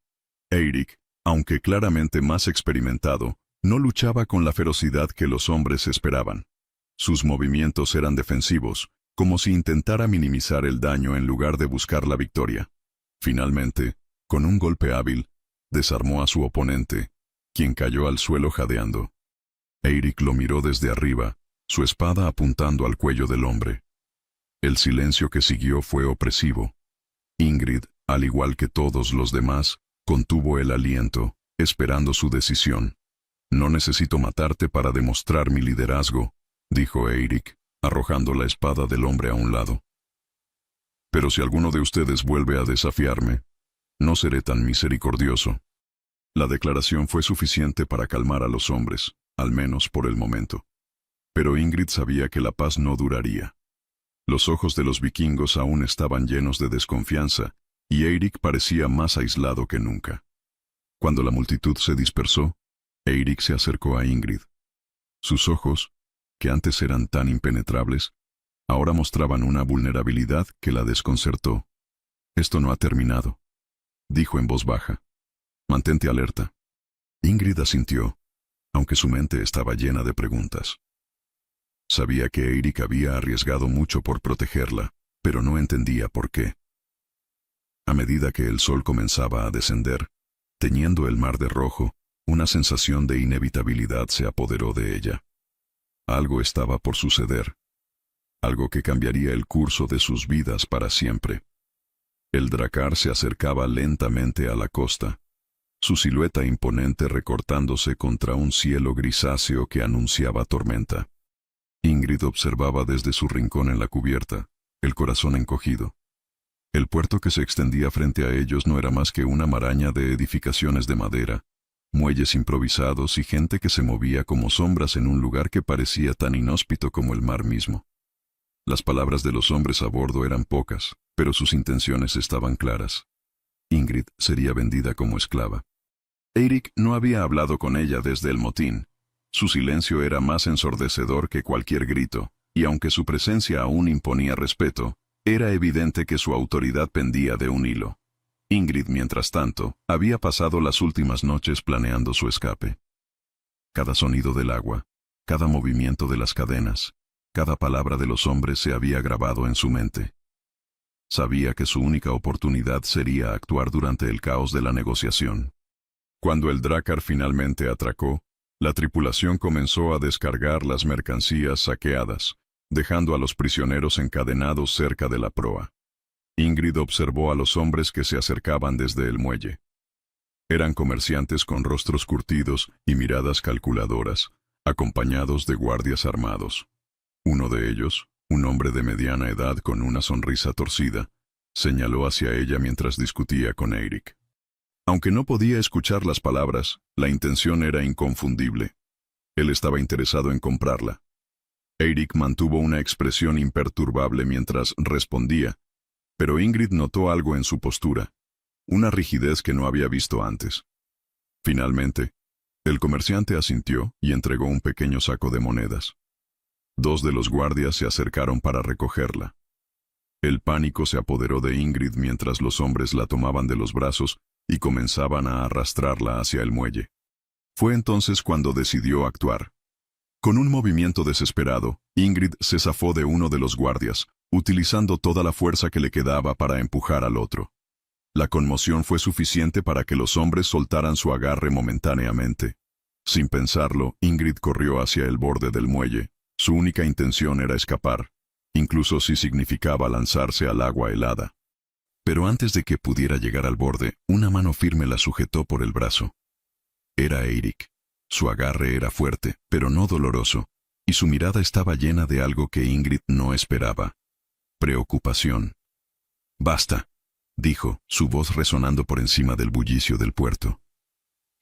Eirik, aunque claramente más experimentado, no luchaba con la ferocidad que los hombres esperaban. Sus movimientos eran defensivos, como si intentara minimizar el daño en lugar de buscar la victoria. Finalmente, con un golpe hábil, desarmó a su oponente, quien cayó al suelo jadeando. Eirik lo miró desde arriba, su espada apuntando al cuello del hombre. El silencio que siguió fue opresivo. Ingrid, al igual que todos los demás, contuvo el aliento, esperando su decisión. «No necesito matarte para demostrar mi liderazgo», dijo Eirik, arrojando la espada del hombre a un lado. «Pero si alguno de ustedes vuelve a desafiarme, no seré tan misericordioso». La declaración fue suficiente para calmar a los hombres, al menos por el momento. Pero Ingrid sabía que la paz no duraría. Los ojos de los vikingos aún estaban llenos de desconfianza, y Eirik parecía más aislado que nunca. Cuando la multitud se dispersó, Eirik se acercó a Ingrid. Sus ojos, que antes eran tan impenetrables, ahora mostraban una vulnerabilidad que la desconcertó. «Esto no ha terminado», dijo en voz baja. «Mantente alerta». Ingrid asintió, aunque su mente estaba llena de preguntas. Sabía que Eirik había arriesgado mucho por protegerla, pero no entendía por qué. A medida que el sol comenzaba a descender, teñiendo el mar de rojo, una sensación de inevitabilidad se apoderó de ella. Algo estaba por suceder. Algo que cambiaría el curso de sus vidas para siempre. El dracar se acercaba lentamente a la costa, su silueta imponente recortándose contra un cielo grisáceo que anunciaba tormenta. Ingrid observaba desde su rincón en la cubierta, el corazón encogido. El puerto que se extendía frente a ellos no era más que una maraña de edificaciones de madera, muelles improvisados y gente que se movía como sombras en un lugar que parecía tan inhóspito como el mar mismo. Las palabras de los hombres a bordo eran pocas, pero sus intenciones estaban claras. Ingrid sería vendida como esclava. Eirik no había hablado con ella desde el motín. Su silencio era más ensordecedor que cualquier grito, y aunque su presencia aún imponía respeto, era evidente que su autoridad pendía de un hilo. Ingrid, mientras tanto, había pasado las últimas noches planeando su escape. Cada sonido del agua, cada movimiento de las cadenas, cada palabra de los hombres se había grabado en su mente. Sabía que su única oportunidad sería actuar durante el caos de la negociación. Cuando el dracar finalmente atracó, la tripulación comenzó a descargar las mercancías saqueadas, dejando a los prisioneros encadenados cerca de la proa. Ingrid observó a los hombres que se acercaban desde el muelle. Eran comerciantes con rostros curtidos y miradas calculadoras, acompañados de guardias armados. Uno de ellos, un hombre de mediana edad con una sonrisa torcida, señaló hacia ella mientras discutía con Eirik. Aunque no podía escuchar las palabras, la intención era inconfundible. Él estaba interesado en comprarla. Eirik mantuvo una expresión imperturbable mientras respondía, pero Ingrid notó algo en su postura, una rigidez que no había visto antes. Finalmente, el comerciante asintió y entregó un pequeño saco de monedas. Dos de los guardias se acercaron para recogerla. El pánico se apoderó de Ingrid mientras los hombres la tomaban de los brazos y comenzaban a arrastrarla hacia el muelle. Fue entonces cuando decidió actuar. Con un movimiento desesperado, Ingrid se zafó de uno de los guardias, utilizando toda la fuerza que le quedaba para empujar al otro. La conmoción fue suficiente para que los hombres soltaran su agarre momentáneamente. Sin pensarlo, Ingrid corrió hacia el borde del muelle. Su única intención era escapar, incluso si significaba lanzarse al agua helada. Pero antes de que pudiera llegar al borde, una mano firme la sujetó por el brazo. Era Eirik. Su agarre era fuerte, pero no doloroso, y su mirada estaba llena de algo que Ingrid no esperaba. Preocupación. «Basta», dijo, su voz resonando por encima del bullicio del puerto.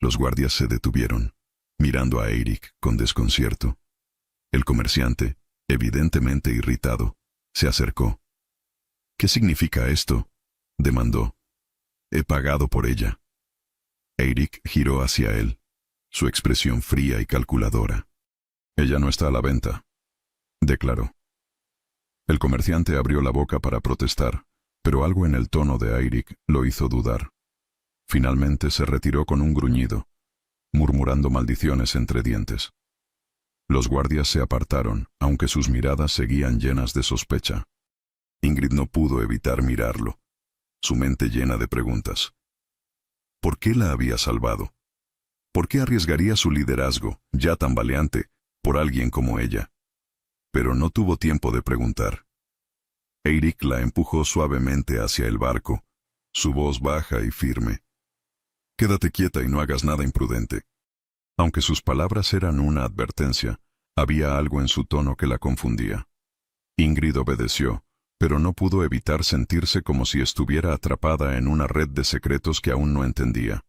Los guardias se detuvieron, mirando a Eirik con desconcierto. El comerciante, evidentemente irritado, se acercó. «¿Qué significa esto?», demandó. He pagado por ella. Eirik giró hacia él, su expresión fría y calculadora. Ella no está a la venta, declaró. El comerciante abrió la boca para protestar, pero algo en el tono de Eirik lo hizo dudar. Finalmente se retiró con un gruñido, murmurando maldiciones entre dientes. Los guardias se apartaron, aunque sus miradas seguían llenas de sospecha. Ingrid no pudo evitar mirarlo, su mente llena de preguntas. ¿Por qué la había salvado? ¿Por qué arriesgaría su liderazgo, ya tambaleante, por alguien como ella? Pero no tuvo tiempo de preguntar. Eirik la empujó suavemente hacia el barco, su voz baja y firme. «Quédate quieta y no hagas nada imprudente». Aunque sus palabras eran una advertencia, había algo en su tono que la confundía. Ingrid obedeció, pero no pudo evitar sentirse como si estuviera atrapada en una red de secretos que aún no entendía.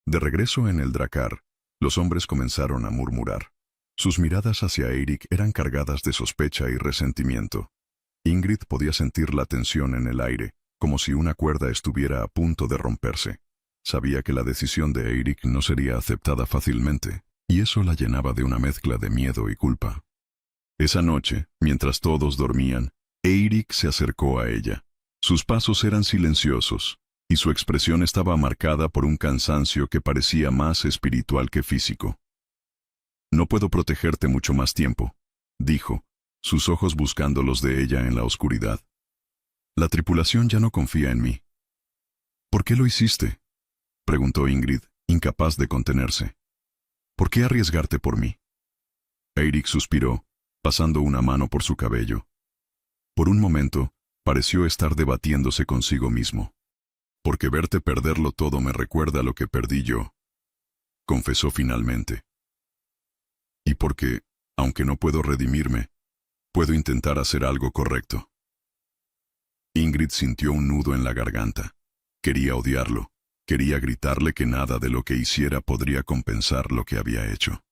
De regreso en el Drakkar, los hombres comenzaron a murmurar. Sus miradas hacia Eirik eran cargadas de sospecha y resentimiento. Ingrid podía sentir la tensión en el aire, como si una cuerda estuviera a punto de romperse. Sabía que la decisión de Eirik no sería aceptada fácilmente, y eso la llenaba de una mezcla de miedo y culpa. Esa noche, mientras todos dormían, Eirik se acercó a ella. Sus pasos eran silenciosos, y su expresión estaba marcada por un cansancio que parecía más espiritual que físico. «No puedo protegerte mucho más tiempo», dijo, sus ojos buscando los de ella en la oscuridad. «La tripulación ya no confía en mí». «¿Por qué lo hiciste?», preguntó Ingrid, incapaz de contenerse. «¿Por qué arriesgarte por mí?». Eirik suspiró, pasando una mano por su cabello. Por un momento, pareció estar debatiéndose consigo mismo. «Porque verte perderlo todo me recuerda lo que perdí yo», confesó finalmente. «Y porque, aunque no puedo redimirme, puedo intentar hacer algo correcto». Ingrid sintió un nudo en la garganta. Quería odiarlo. Quería gritarle que nada de lo que hiciera podría compensar lo que había hecho.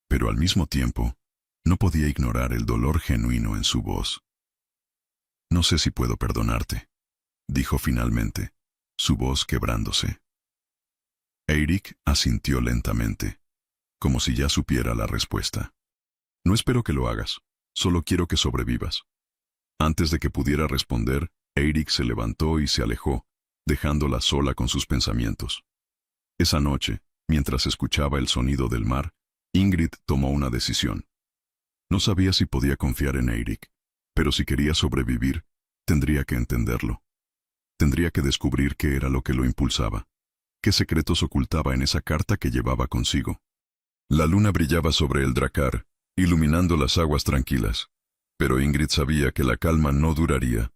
Pero al mismo tiempo, no podía ignorar el dolor genuino en su voz. «No sé si puedo perdonarte», dijo finalmente, su voz quebrándose. Eirik asintió lentamente, como si ya supiera la respuesta. «No espero que lo hagas, solo quiero que sobrevivas». Antes de que pudiera responder, Eirik se levantó y se alejó, dejándola sola con sus pensamientos. Esa noche, mientras escuchaba el sonido del mar, Ingrid tomó una decisión. No sabía si podía confiar en Eirik, pero si quería sobrevivir, tendría que entenderlo. Tendría que descubrir qué era lo que lo impulsaba, qué secretos ocultaba en esa carta que llevaba consigo. La luna brillaba sobre el Drakkar, iluminando las aguas tranquilas, pero Ingrid sabía que la calma no duraría.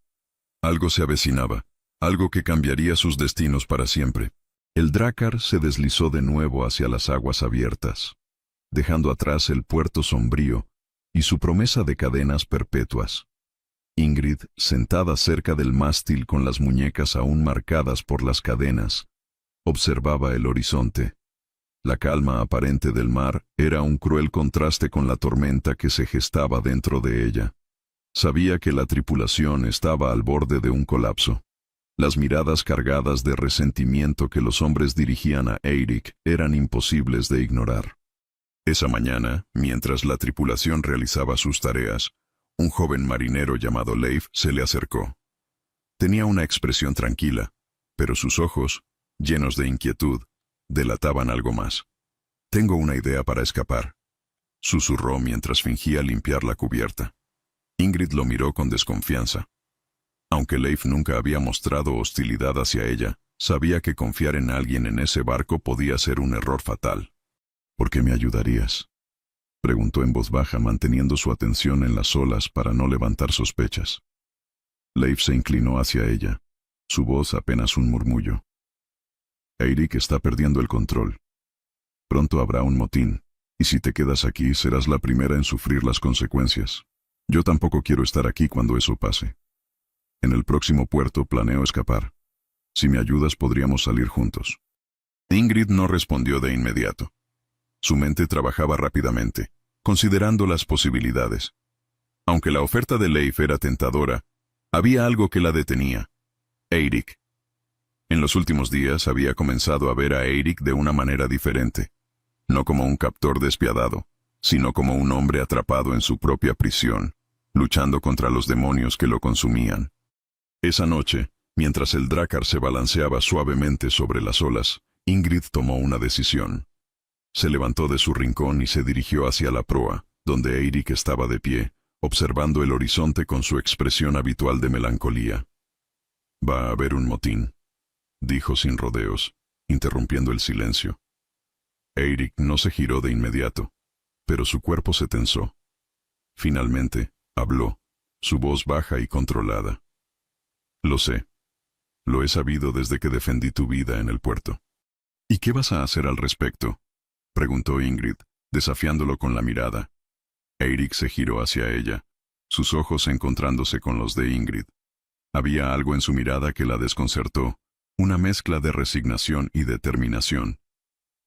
Algo se avecinaba, algo que cambiaría sus destinos para siempre. El Drakkar se deslizó de nuevo hacia las aguas abiertas, dejando atrás el puerto sombrío y su promesa de cadenas perpetuas. Ingrid, sentada cerca del mástil con las muñecas aún marcadas por las cadenas, observaba el horizonte. La calma aparente del mar era un cruel contraste con la tormenta que se gestaba dentro de ella. Sabía que la tripulación estaba al borde de un colapso. Las miradas cargadas de resentimiento que los hombres dirigían a Eirik eran imposibles de ignorar. Esa mañana, mientras la tripulación realizaba sus tareas, un joven marinero llamado Leif se le acercó. Tenía una expresión tranquila, pero sus ojos, llenos de inquietud, delataban algo más. «Tengo una idea para escapar», susurró mientras fingía limpiar la cubierta. Ingrid lo miró con desconfianza. Aunque Leif nunca había mostrado hostilidad hacia ella, sabía que confiar en alguien en ese barco podía ser un error fatal. «¿Por qué me ayudarías?», preguntó en voz baja, manteniendo su atención en las olas para no levantar sospechas. Leif se inclinó hacia ella, su voz apenas un murmullo. «Eirik está perdiendo el control. Pronto habrá un motín, y si te quedas aquí serás la primera en sufrir las consecuencias. Yo tampoco quiero estar aquí cuando eso pase. En el próximo puerto planeo escapar. Si me ayudas podríamos salir juntos». Ingrid no respondió de inmediato. Su mente trabajaba rápidamente, considerando las posibilidades. Aunque la oferta de Leif era tentadora, había algo que la detenía: Eirik. En los últimos días había comenzado a ver a Eirik de una manera diferente, no como un captor despiadado, sino como un hombre atrapado en su propia prisión, luchando contra los demonios que lo consumían. Esa noche, mientras el Drakkar se balanceaba suavemente sobre las olas, Ingrid tomó una decisión. Se levantó de su rincón y se dirigió hacia la proa, donde Eirik estaba de pie, observando el horizonte con su expresión habitual de melancolía. «Va a haber un motín», dijo sin rodeos, interrumpiendo el silencio. Eirik no se giró de inmediato, pero su cuerpo se tensó. Finalmente, habló, su voz baja y controlada. «Lo sé. Lo he sabido desde que defendí tu vida en el puerto». «¿Y qué vas a hacer al respecto?», preguntó Ingrid, desafiándolo con la mirada. Eirik se giró hacia ella, sus ojos encontrándose con los de Ingrid. Había algo en su mirada que la desconcertó, una mezcla de resignación y determinación.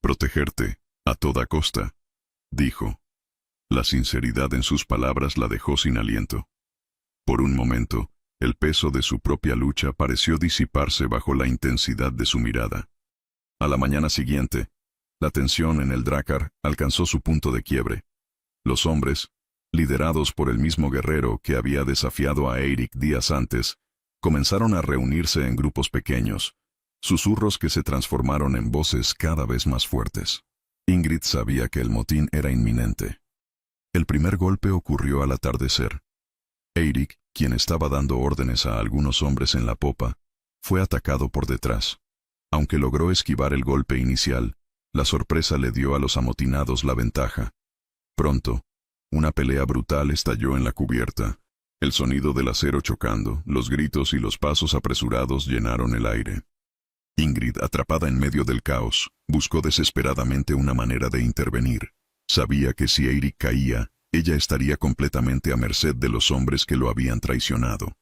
«Protegerte, a toda costa», dijo. La sinceridad en sus palabras la dejó sin aliento. Por un momento, el peso de su propia lucha pareció disiparse bajo la intensidad de su mirada. A la mañana siguiente, la tensión en el Drakkar alcanzó su punto de quiebre. Los hombres, liderados por el mismo guerrero que había desafiado a Eirik días antes, comenzaron a reunirse en grupos pequeños, susurros que se transformaron en voces cada vez más fuertes. Ingrid sabía que el motín era inminente. El primer golpe ocurrió al atardecer. Eirik, quien estaba dando órdenes a algunos hombres en la popa, fue atacado por detrás. Aunque logró esquivar el golpe inicial, la sorpresa le dio a los amotinados la ventaja. Pronto, una pelea brutal estalló en la cubierta. El sonido del acero chocando, los gritos y los pasos apresurados llenaron el aire. Ingrid, atrapada en medio del caos, buscó desesperadamente una manera de intervenir. Sabía que si Eirik caía, ella estaría completamente a merced de los hombres que lo habían traicionado.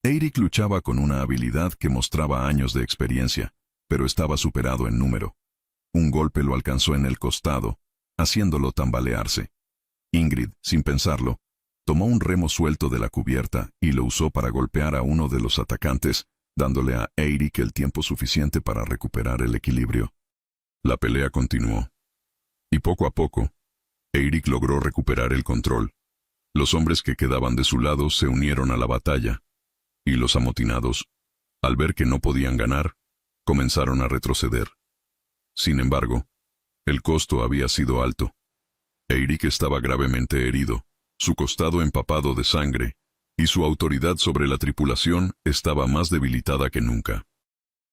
Eirik luchaba con una habilidad que mostraba años de experiencia, pero estaba superado en número. Un golpe lo alcanzó en el costado, haciéndolo tambalearse. Ingrid, sin pensarlo, tomó un remo suelto de la cubierta y lo usó para golpear a uno de los atacantes, dándole a Eirik el tiempo suficiente para recuperar el equilibrio. La pelea continuó. Y poco a poco, Eirik logró recuperar el control. Los hombres que quedaban de su lado se unieron a la batalla, y los amotinados, al ver que no podían ganar, comenzaron a retroceder. Sin embargo, el costo había sido alto. Eirik estaba gravemente herido, su costado empapado de sangre, y su autoridad sobre la tripulación estaba más debilitada que nunca.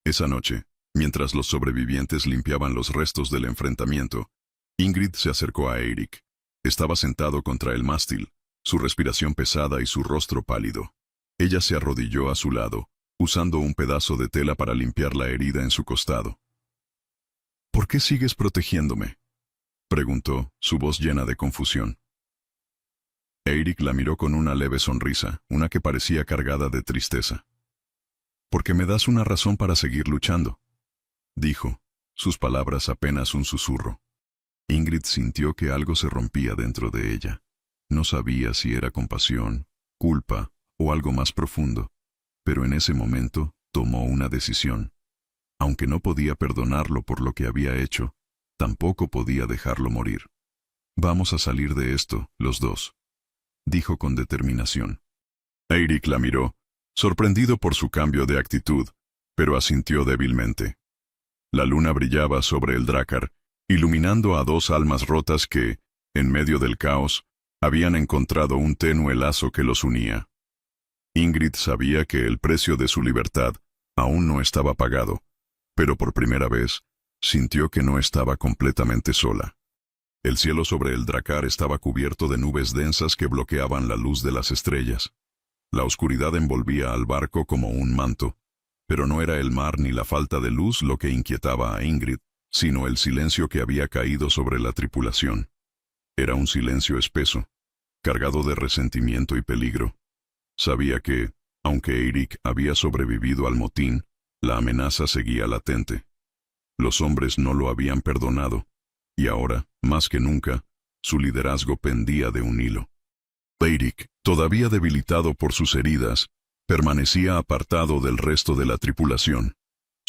Esa noche, mientras los sobrevivientes limpiaban los restos del enfrentamiento, Ingrid se acercó a Eirik. Estaba sentado contra el mástil, su respiración pesada y su rostro pálido. Ella se arrodilló a su lado, usando un pedazo de tela para limpiar la herida en su costado. «¿Por qué sigues protegiéndome?», preguntó, su voz llena de confusión. Eirik la miró con una leve sonrisa, una que parecía cargada de tristeza. «Porque me das una razón para seguir luchando», dijo, sus palabras apenas un susurro. Ingrid sintió que algo se rompía dentro de ella. No sabía si era compasión, culpa o algo más profundo, pero en ese momento tomó una decisión. Aunque no podía perdonarlo por lo que había hecho, tampoco podía dejarlo morir. «Vamos a salir de esto, los dos», dijo con determinación. Eirik la miró, sorprendido por su cambio de actitud, pero asintió débilmente. La luna brillaba sobre el Drakkar, iluminando a dos almas rotas que, en medio del caos, habían encontrado un tenue lazo que los unía. Ingrid sabía que el precio de su libertad aún no estaba pagado, pero por primera vez sintió que no estaba completamente sola. El cielo sobre el Drakkar estaba cubierto de nubes densas que bloqueaban la luz de las estrellas. La oscuridad envolvía al barco como un manto, pero no era el mar ni la falta de luz lo que inquietaba a Ingrid, sino el silencio que había caído sobre la tripulación. Era un silencio espeso, cargado de resentimiento y peligro. Sabía que, aunque Eirik había sobrevivido al motín, la amenaza seguía latente. Los hombres no lo habían perdonado, y ahora, más que nunca, su liderazgo pendía de un hilo. Eirik, todavía debilitado por sus heridas, permanecía apartado del resto de la tripulación.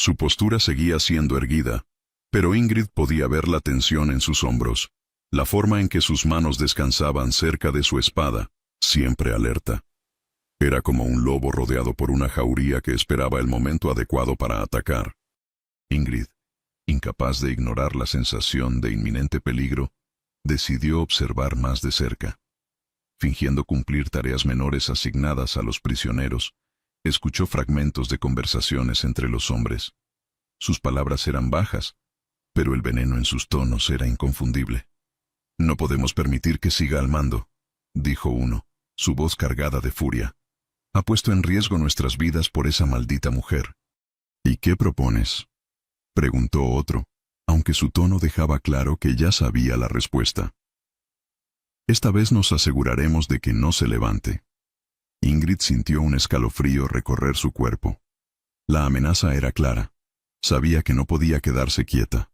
Su postura seguía siendo erguida, pero Ingrid podía ver la tensión en sus hombros, la forma en que sus manos descansaban cerca de su espada, siempre alerta. Era como un lobo rodeado por una jauría que esperaba el momento adecuado para atacar. Ingrid, incapaz de ignorar la sensación de inminente peligro, decidió observar más de cerca. Fingiendo cumplir tareas menores asignadas a los prisioneros, escuchó fragmentos de conversaciones entre los hombres. Sus palabras eran bajas, pero el veneno en sus tonos era inconfundible. «No podemos permitir que siga al mando», dijo uno, su voz cargada de furia. «Ha puesto en riesgo nuestras vidas por esa maldita mujer». «¿Y qué propones?», preguntó otro, aunque su tono dejaba claro que ya sabía la respuesta. «Esta vez nos aseguraremos de que no se levante». Ingrid sintió un escalofrío recorrer su cuerpo. La amenaza era clara. Sabía que no podía quedarse quieta.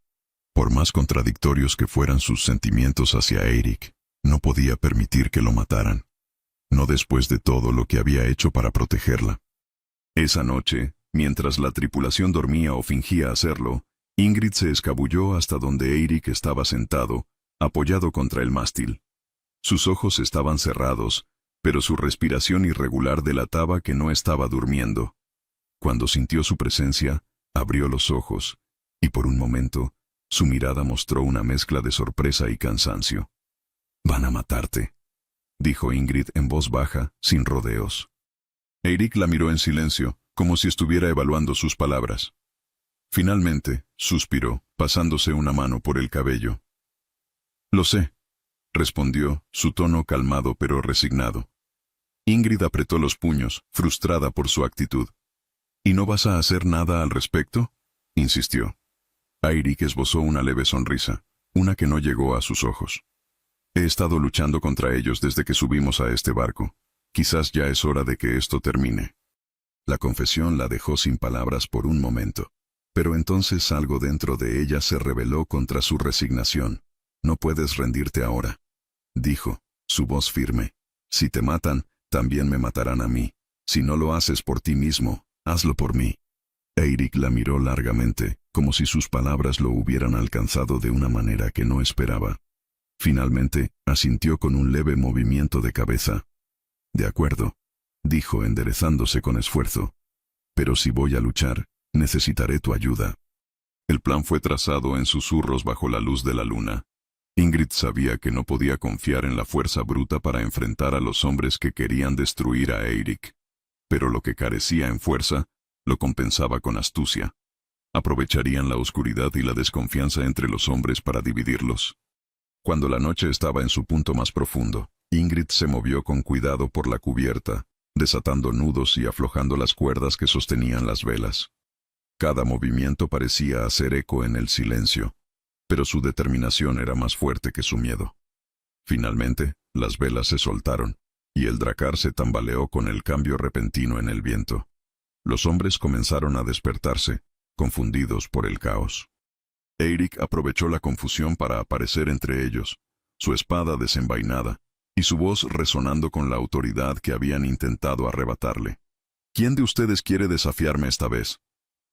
Por más contradictorios que fueran sus sentimientos hacia Eirik, no podía permitir que lo mataran. No después de todo lo que había hecho para protegerla. Esa noche, mientras la tripulación dormía o fingía hacerlo, Ingrid se escabulló hasta donde Eirik estaba sentado, apoyado contra el mástil. Sus ojos estaban cerrados, pero su respiración irregular delataba que no estaba durmiendo. Cuando sintió su presencia, abrió los ojos, y por un momento, su mirada mostró una mezcla de sorpresa y cansancio. «Van a matarte», dijo Ingrid en voz baja, sin rodeos. Eirik la miró en silencio, como si estuviera evaluando sus palabras. Finalmente, suspiró, pasándose una mano por el cabello. «Lo sé», respondió, su tono calmado pero resignado. Ingrid apretó los puños, frustrada por su actitud. «¿Y no vas a hacer nada al respecto?», insistió. Eirik esbozó una leve sonrisa, una que no llegó a sus ojos. «He estado luchando contra ellos desde que subimos a este barco. Quizás ya es hora de que esto termine». La confesión la dejó sin palabras por un momento, pero entonces algo dentro de ella se rebeló contra su resignación. «No puedes rendirte ahora», dijo, su voz firme. «Si te matan, también me matarán a mí. Si no lo haces por ti mismo, hazlo por mí». Eirik la miró largamente, como si sus palabras lo hubieran alcanzado de una manera que no esperaba. Finalmente, asintió con un leve movimiento de cabeza. «De acuerdo», dijo enderezándose con esfuerzo. «Pero si voy a luchar, necesitaré tu ayuda». El plan fue trazado en susurros bajo la luz de la luna. Ingrid sabía que no podía confiar en la fuerza bruta para enfrentar a los hombres que querían destruir a Eirik. Pero lo que carecía en fuerza, lo compensaba con astucia. Aprovecharían la oscuridad y la desconfianza entre los hombres para dividirlos. Cuando la noche estaba en su punto más profundo, Ingrid se movió con cuidado por la cubierta, desatando nudos y aflojando las cuerdas que sostenían las velas. Cada movimiento parecía hacer eco en el silencio, pero su determinación era más fuerte que su miedo. Finalmente, las velas se soltaron, y el dracar se tambaleó con el cambio repentino en el viento. Los hombres comenzaron a despertarse, confundidos por el caos. Eirik aprovechó la confusión para aparecer entre ellos, su espada desenvainada, y su voz resonando con la autoridad que habían intentado arrebatarle. «¿Quién de ustedes quiere desafiarme esta vez?»,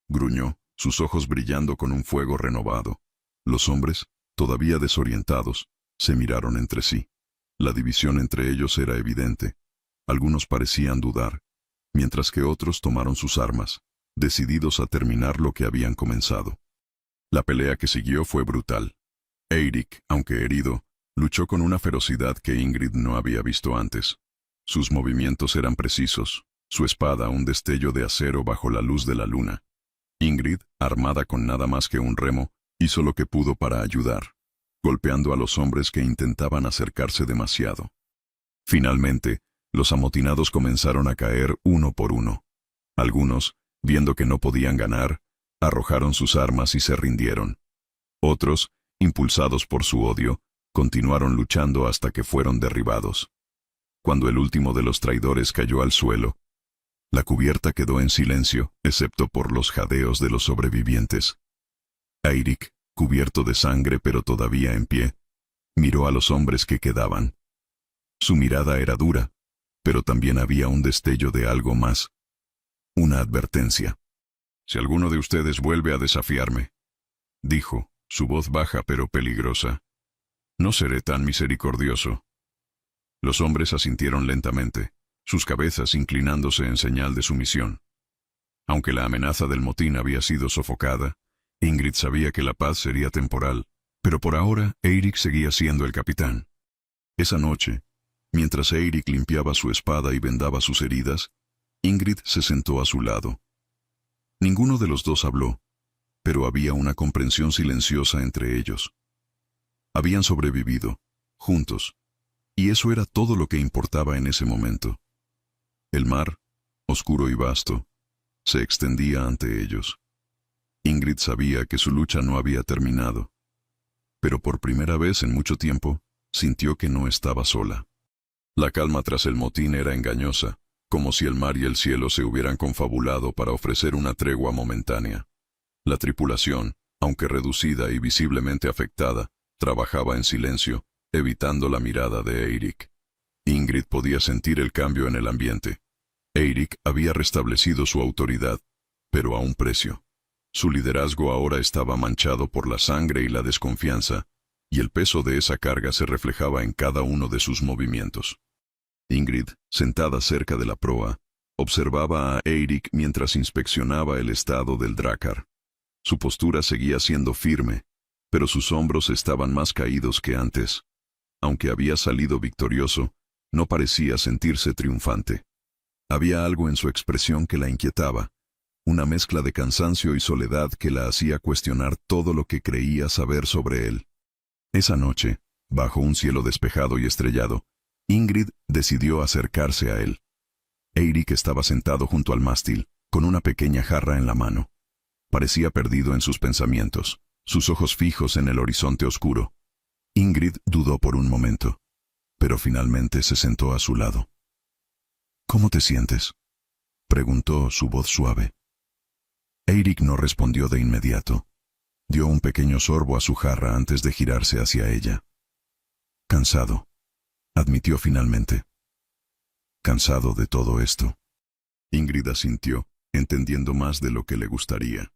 gruñó, sus ojos brillando con un fuego renovado. Los hombres, todavía desorientados, se miraron entre sí. La división entre ellos era evidente. Algunos parecían dudar, mientras que otros tomaron sus armas, decididos a terminar lo que habían comenzado. La pelea que siguió fue brutal. Eirik, aunque herido, luchó con una ferocidad que Ingrid no había visto antes. Sus movimientos eran precisos, su espada un destello de acero bajo la luz de la luna. Ingrid, armada con nada más que un remo, hizo lo que pudo para ayudar, golpeando a los hombres que intentaban acercarse demasiado. Finalmente, los amotinados comenzaron a caer uno por uno. Algunos, viendo que no podían ganar, arrojaron sus armas y se rindieron. Otros, impulsados por su odio, continuaron luchando hasta que fueron derribados. Cuando el último de los traidores cayó al suelo, la cubierta quedó en silencio, excepto por los jadeos de los sobrevivientes. Eirik, cubierto de sangre pero todavía en pie, miró a los hombres que quedaban. Su mirada era dura, pero también había un destello de algo más. Una advertencia. Si alguno de ustedes vuelve a desafiarme, dijo, su voz baja pero peligrosa, no seré tan misericordioso. Los hombres asintieron lentamente, sus cabezas inclinándose en señal de sumisión. Aunque la amenaza del motín había sido sofocada, Ingrid sabía que la paz sería temporal, pero por ahora Eirik seguía siendo el capitán. Esa noche, mientras Eirik limpiaba su espada y vendaba sus heridas, Ingrid se sentó a su lado. Ninguno de los dos habló, pero había una comprensión silenciosa entre ellos. Habían sobrevivido, juntos, y eso era todo lo que importaba en ese momento. El mar, oscuro y vasto, se extendía ante ellos. Ingrid sabía que su lucha no había terminado, pero por primera vez en mucho tiempo, sintió que no estaba sola. La calma tras el motín era engañosa, como si el mar y el cielo se hubieran confabulado para ofrecer una tregua momentánea. La tripulación, aunque reducida y visiblemente afectada, trabajaba en silencio, evitando la mirada de Eirik. Ingrid podía sentir el cambio en el ambiente. Eirik había restablecido su autoridad, pero a un precio. Su liderazgo ahora estaba manchado por la sangre y la desconfianza, y el peso de esa carga se reflejaba en cada uno de sus movimientos. Ingrid, sentada cerca de la proa, observaba a Eirik mientras inspeccionaba el estado del Drakkar. Su postura seguía siendo firme, pero sus hombros estaban más caídos que antes. Aunque había salido victorioso, no parecía sentirse triunfante. Había algo en su expresión que la inquietaba, una mezcla de cansancio y soledad que la hacía cuestionar todo lo que creía saber sobre él. Esa noche, bajo un cielo despejado y estrellado, Ingrid decidió acercarse a él. Eirik estaba sentado junto al mástil, con una pequeña jarra en la mano. Parecía perdido en sus pensamientos, sus ojos fijos en el horizonte oscuro. Ingrid dudó por un momento, pero finalmente se sentó a su lado. «¿Cómo te sientes?», preguntó, su voz suave. Eirik no respondió de inmediato. Dio un pequeño sorbo a su jarra antes de girarse hacia ella. «Cansado», admitió finalmente. «Cansado de todo esto». Ingrid asintió, entendiendo más de lo que le gustaría.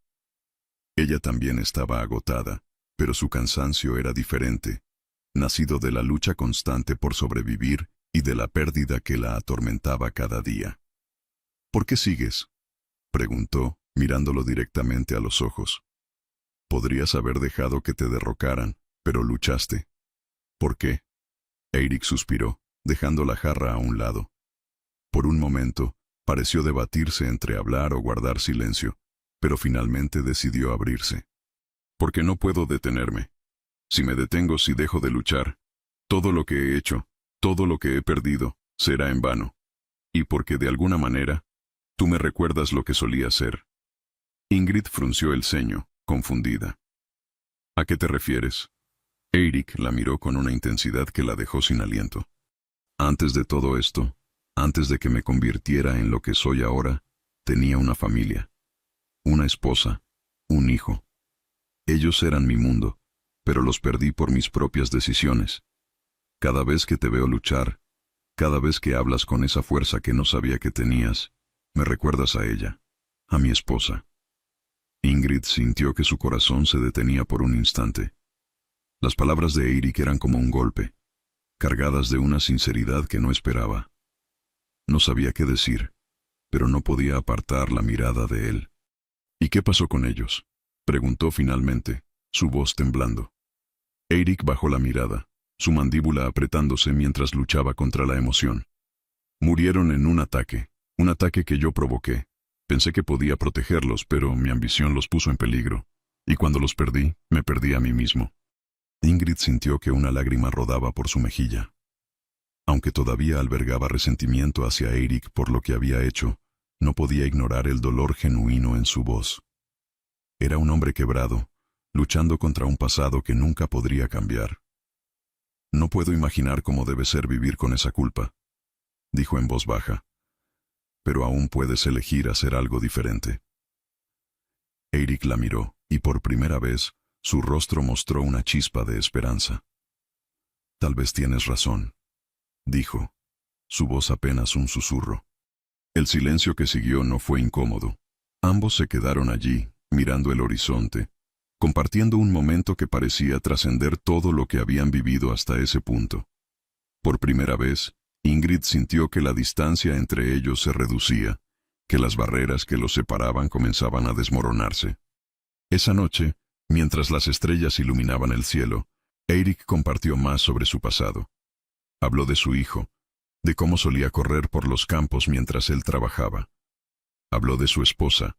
Ella también estaba agotada, pero su cansancio era diferente, nacido de la lucha constante por sobrevivir y de la pérdida que la atormentaba cada día. «¿Por qué sigues?», preguntó, mirándolo directamente a los ojos. «Podrías haber dejado que te derrocaran, pero luchaste». «¿Por qué?». Eirik suspiró, dejando la jarra a un lado. Por un momento, pareció debatirse entre hablar o guardar silencio, pero finalmente decidió abrirse. «Porque no puedo detenerme. Si me detengo, si dejo de luchar, todo lo que he hecho, todo lo que he perdido, será en vano. Y porque de alguna manera, tú me recuerdas lo que solía ser». Ingrid frunció el ceño, confundida. «¿A qué te refieres?». Eirik la miró con una intensidad que la dejó sin aliento. «Antes de todo esto, antes de que me convirtiera en lo que soy ahora, tenía una familia, una esposa, un hijo. Ellos eran mi mundo, pero los perdí por mis propias decisiones. Cada vez que te veo luchar, cada vez que hablas con esa fuerza que no sabía que tenías, me recuerdas a ella, a mi esposa». Ingrid sintió que su corazón se detenía por un instante. Las palabras de Eirik eran como un golpe, cargadas de una sinceridad que no esperaba. No sabía qué decir, pero no podía apartar la mirada de él. «¿Y qué pasó con ellos?», preguntó finalmente, su voz temblando. Eirik bajó la mirada, su mandíbula apretándose mientras luchaba contra la emoción. «Murieron en un ataque que yo provoqué. Pensé que podía protegerlos, pero mi ambición los puso en peligro, y cuando los perdí, me perdí a mí mismo». Ingrid sintió que una lágrima rodaba por su mejilla. Aunque todavía albergaba resentimiento hacia Eirik por lo que había hecho, no podía ignorar el dolor genuino en su voz. Era un hombre quebrado, luchando contra un pasado que nunca podría cambiar. «No puedo imaginar cómo debe ser vivir con esa culpa», dijo en voz baja. «Pero aún puedes elegir hacer algo diferente». Eirik la miró, y por primera vez, su rostro mostró una chispa de esperanza. «Tal vez tienes razón», dijo, su voz apenas un susurro. El silencio que siguió no fue incómodo. Ambos se quedaron allí, mirando el horizonte, compartiendo un momento que parecía trascender todo lo que habían vivido hasta ese punto. Por primera vez, Ingrid sintió que la distancia entre ellos se reducía, que las barreras que los separaban comenzaban a desmoronarse. Esa noche, mientras las estrellas iluminaban el cielo, Eirik compartió más sobre su pasado. Habló de su hijo, de cómo solía correr por los campos mientras él trabajaba. Habló de su esposa,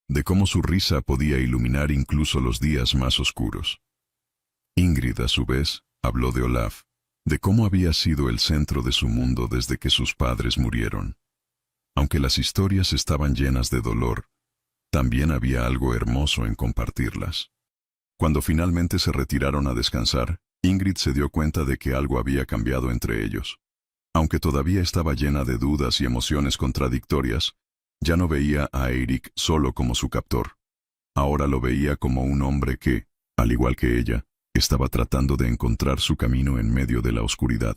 de cómo su risa podía iluminar incluso los días más oscuros. Ingrid, a su vez, habló de Olaf, de cómo había sido el centro de su mundo desde que sus padres murieron. Aunque las historias estaban llenas de dolor, también había algo hermoso en compartirlas. Cuando finalmente se retiraron a descansar, Ingrid se dio cuenta de que algo había cambiado entre ellos. Aunque todavía estaba llena de dudas y emociones contradictorias, ya no veía a Eirik solo como su captor. Ahora lo veía como un hombre que, al igual que ella, estaba tratando de encontrar su camino en medio de la oscuridad.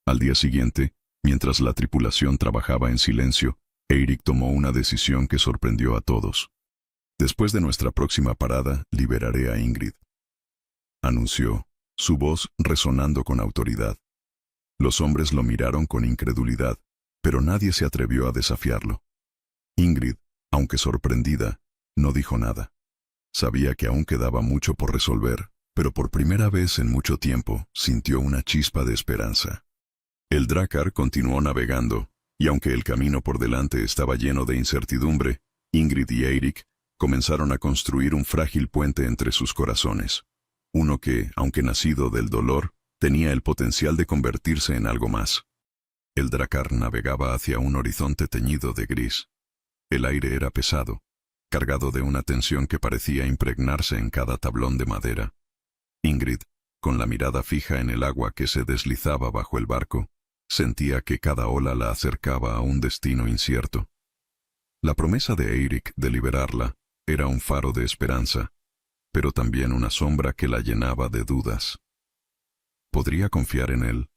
Al día siguiente, mientras la tripulación trabajaba en silencio, Eirik tomó una decisión que sorprendió a todos. «Después de nuestra próxima parada, liberaré a Ingrid», anunció, su voz resonando con autoridad. Los hombres lo miraron con incredulidad, pero nadie se atrevió a desafiarlo. Ingrid, aunque sorprendida, no dijo nada. Sabía que aún quedaba mucho por resolver, pero por primera vez en mucho tiempo sintió una chispa de esperanza. El Drakkar continuó navegando, y aunque el camino por delante estaba lleno de incertidumbre, Ingrid y Eirik comenzaron a construir un frágil puente entre sus corazones. Uno que, aunque nacido del dolor, tenía el potencial de convertirse en algo más. El Drakkar navegaba hacia un horizonte teñido de gris. El aire era pesado, cargado de una tensión que parecía impregnarse en cada tablón de madera. Ingrid, con la mirada fija en el agua que se deslizaba bajo el barco, sentía que cada ola la acercaba a un destino incierto. La promesa de Eirik de liberarla era un faro de esperanza, pero también una sombra que la llenaba de dudas. ¿Podría confiar en él?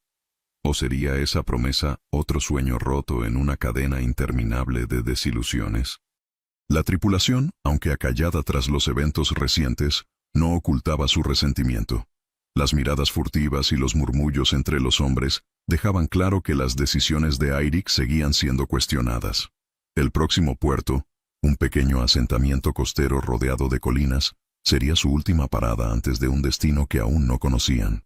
¿O sería esa promesa otro sueño roto en una cadena interminable de desilusiones? La tripulación, aunque acallada tras los eventos recientes, no ocultaba su resentimiento. Las miradas furtivas y los murmullos entre los hombres dejaban claro que las decisiones de Eirik seguían siendo cuestionadas. El próximo puerto, un pequeño asentamiento costero rodeado de colinas, sería su última parada antes de un destino que aún no conocían.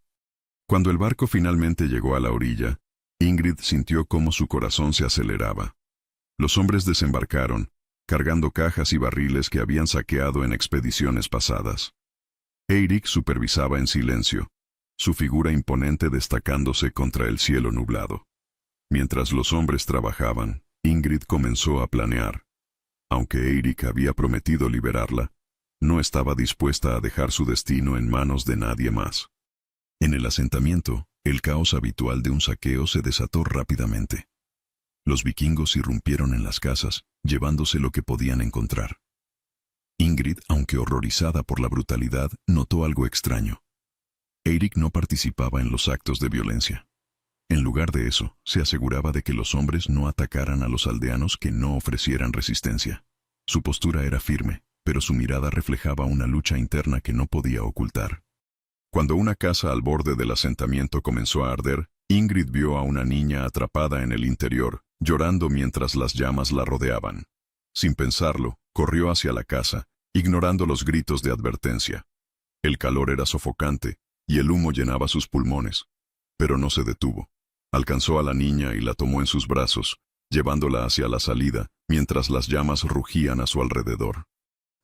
Cuando el barco finalmente llegó a la orilla, Ingrid sintió cómo su corazón se aceleraba. Los hombres desembarcaron, cargando cajas y barriles que habían saqueado en expediciones pasadas. Eirik supervisaba en silencio, su figura imponente destacándose contra el cielo nublado. Mientras los hombres trabajaban, Ingrid comenzó a planear. Aunque Eirik había prometido liberarla, no estaba dispuesta a dejar su destino en manos de nadie más. En el asentamiento, el caos habitual de un saqueo se desató rápidamente. Los vikingos irrumpieron en las casas, llevándose lo que podían encontrar. Ingrid, aunque horrorizada por la brutalidad, notó algo extraño. Eirik no participaba en los actos de violencia. En lugar de eso, se aseguraba de que los hombres no atacaran a los aldeanos que no ofrecieran resistencia. Su postura era firme, pero su mirada reflejaba una lucha interna que no podía ocultar. Cuando una casa al borde del asentamiento comenzó a arder, Ingrid vio a una niña atrapada en el interior, llorando mientras las llamas la rodeaban. Sin pensarlo, corrió hacia la casa, ignorando los gritos de advertencia. El calor era sofocante, y el humo llenaba sus pulmones. Pero no se detuvo. Alcanzó a la niña y la tomó en sus brazos, llevándola hacia la salida, mientras las llamas rugían a su alrededor.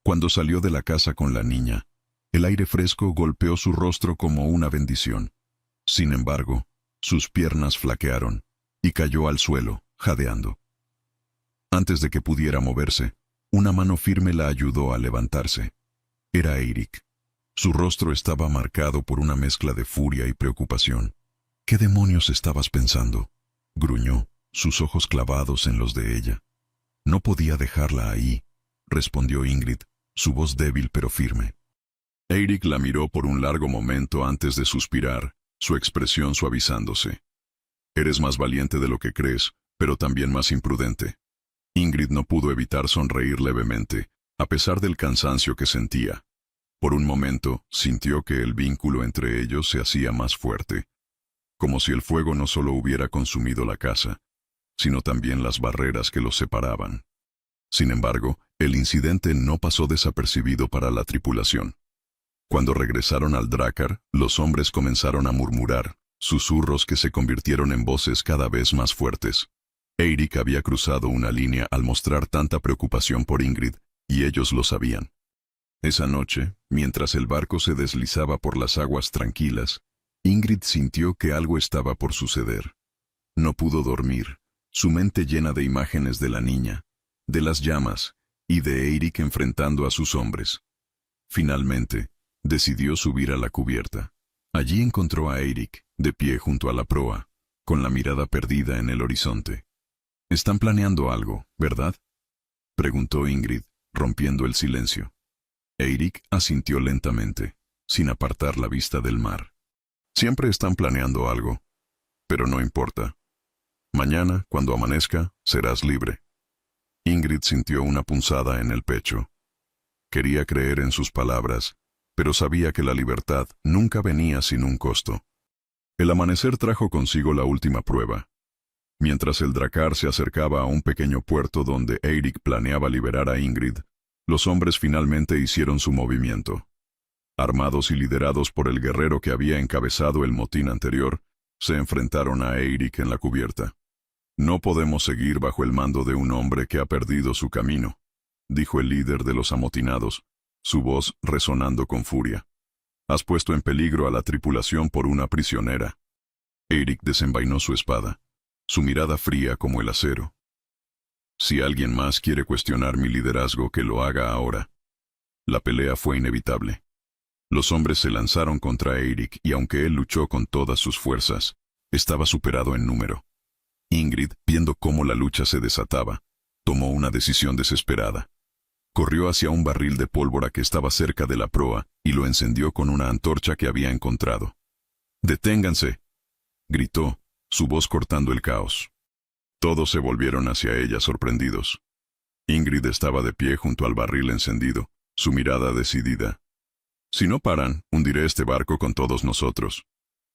Cuando salió de la casa con la niña, el aire fresco golpeó su rostro como una bendición. Sin embargo, sus piernas flaquearon, y cayó al suelo, jadeando. Antes de que pudiera moverse, una mano firme la ayudó a levantarse. Era Eirik. Su rostro estaba marcado por una mezcla de furia y preocupación. «¿Qué demonios estabas pensando?», gruñó, sus ojos clavados en los de ella. «No podía dejarla ahí», respondió Ingrid, su voz débil pero firme. Eirik la miró por un largo momento antes de suspirar, su expresión suavizándose. «Eres más valiente de lo que crees, pero también más imprudente». Ingrid no pudo evitar sonreír levemente, a pesar del cansancio que sentía. Por un momento, sintió que el vínculo entre ellos se hacía más fuerte, como si el fuego no solo hubiera consumido la casa, sino también las barreras que los separaban. Sin embargo, el incidente no pasó desapercibido para la tripulación. Cuando regresaron al Drakkar, los hombres comenzaron a murmurar, susurros que se convirtieron en voces cada vez más fuertes. Eirik había cruzado una línea al mostrar tanta preocupación por Ingrid, y ellos lo sabían. Esa noche, mientras el barco se deslizaba por las aguas tranquilas, Ingrid sintió que algo estaba por suceder. No pudo dormir, su mente llena de imágenes de la niña, de las llamas, y de Eirik enfrentando a sus hombres. Finalmente, decidió subir a la cubierta. Allí encontró a Eirik, de pie junto a la proa, con la mirada perdida en el horizonte. «Están planeando algo, ¿verdad?», preguntó Ingrid, rompiendo el silencio. Eirik asintió lentamente, sin apartar la vista del mar. «Siempre están planeando algo, pero no importa. Mañana, cuando amanezca, serás libre». Ingrid sintió una punzada en el pecho. Quería creer en sus palabras, pero sabía que la libertad nunca venía sin un costo. El amanecer trajo consigo la última prueba. Mientras el Drakkar se acercaba a un pequeño puerto donde Eirik planeaba liberar a Ingrid, los hombres finalmente hicieron su movimiento. Armados y liderados por el guerrero que había encabezado el motín anterior, se enfrentaron a Eirik en la cubierta. «No podemos seguir bajo el mando de un hombre que ha perdido su camino», dijo el líder de los amotinados, su voz resonando con furia. «Has puesto en peligro a la tripulación por una prisionera». Eirik desenvainó su espada, su mirada fría como el acero. «Si alguien más quiere cuestionar mi liderazgo, que lo haga ahora». La pelea fue inevitable. Los hombres se lanzaron contra Eirik y aunque él luchó con todas sus fuerzas, estaba superado en número. Ingrid, viendo cómo la lucha se desataba, tomó una decisión desesperada. Corrió hacia un barril de pólvora que estaba cerca de la proa y lo encendió con una antorcha que había encontrado. «¡Deténganse!», gritó, su voz cortando el caos. Todos se volvieron hacia ella sorprendidos. Ingrid estaba de pie junto al barril encendido, su mirada decidida. «Si no paran, hundiré este barco con todos nosotros».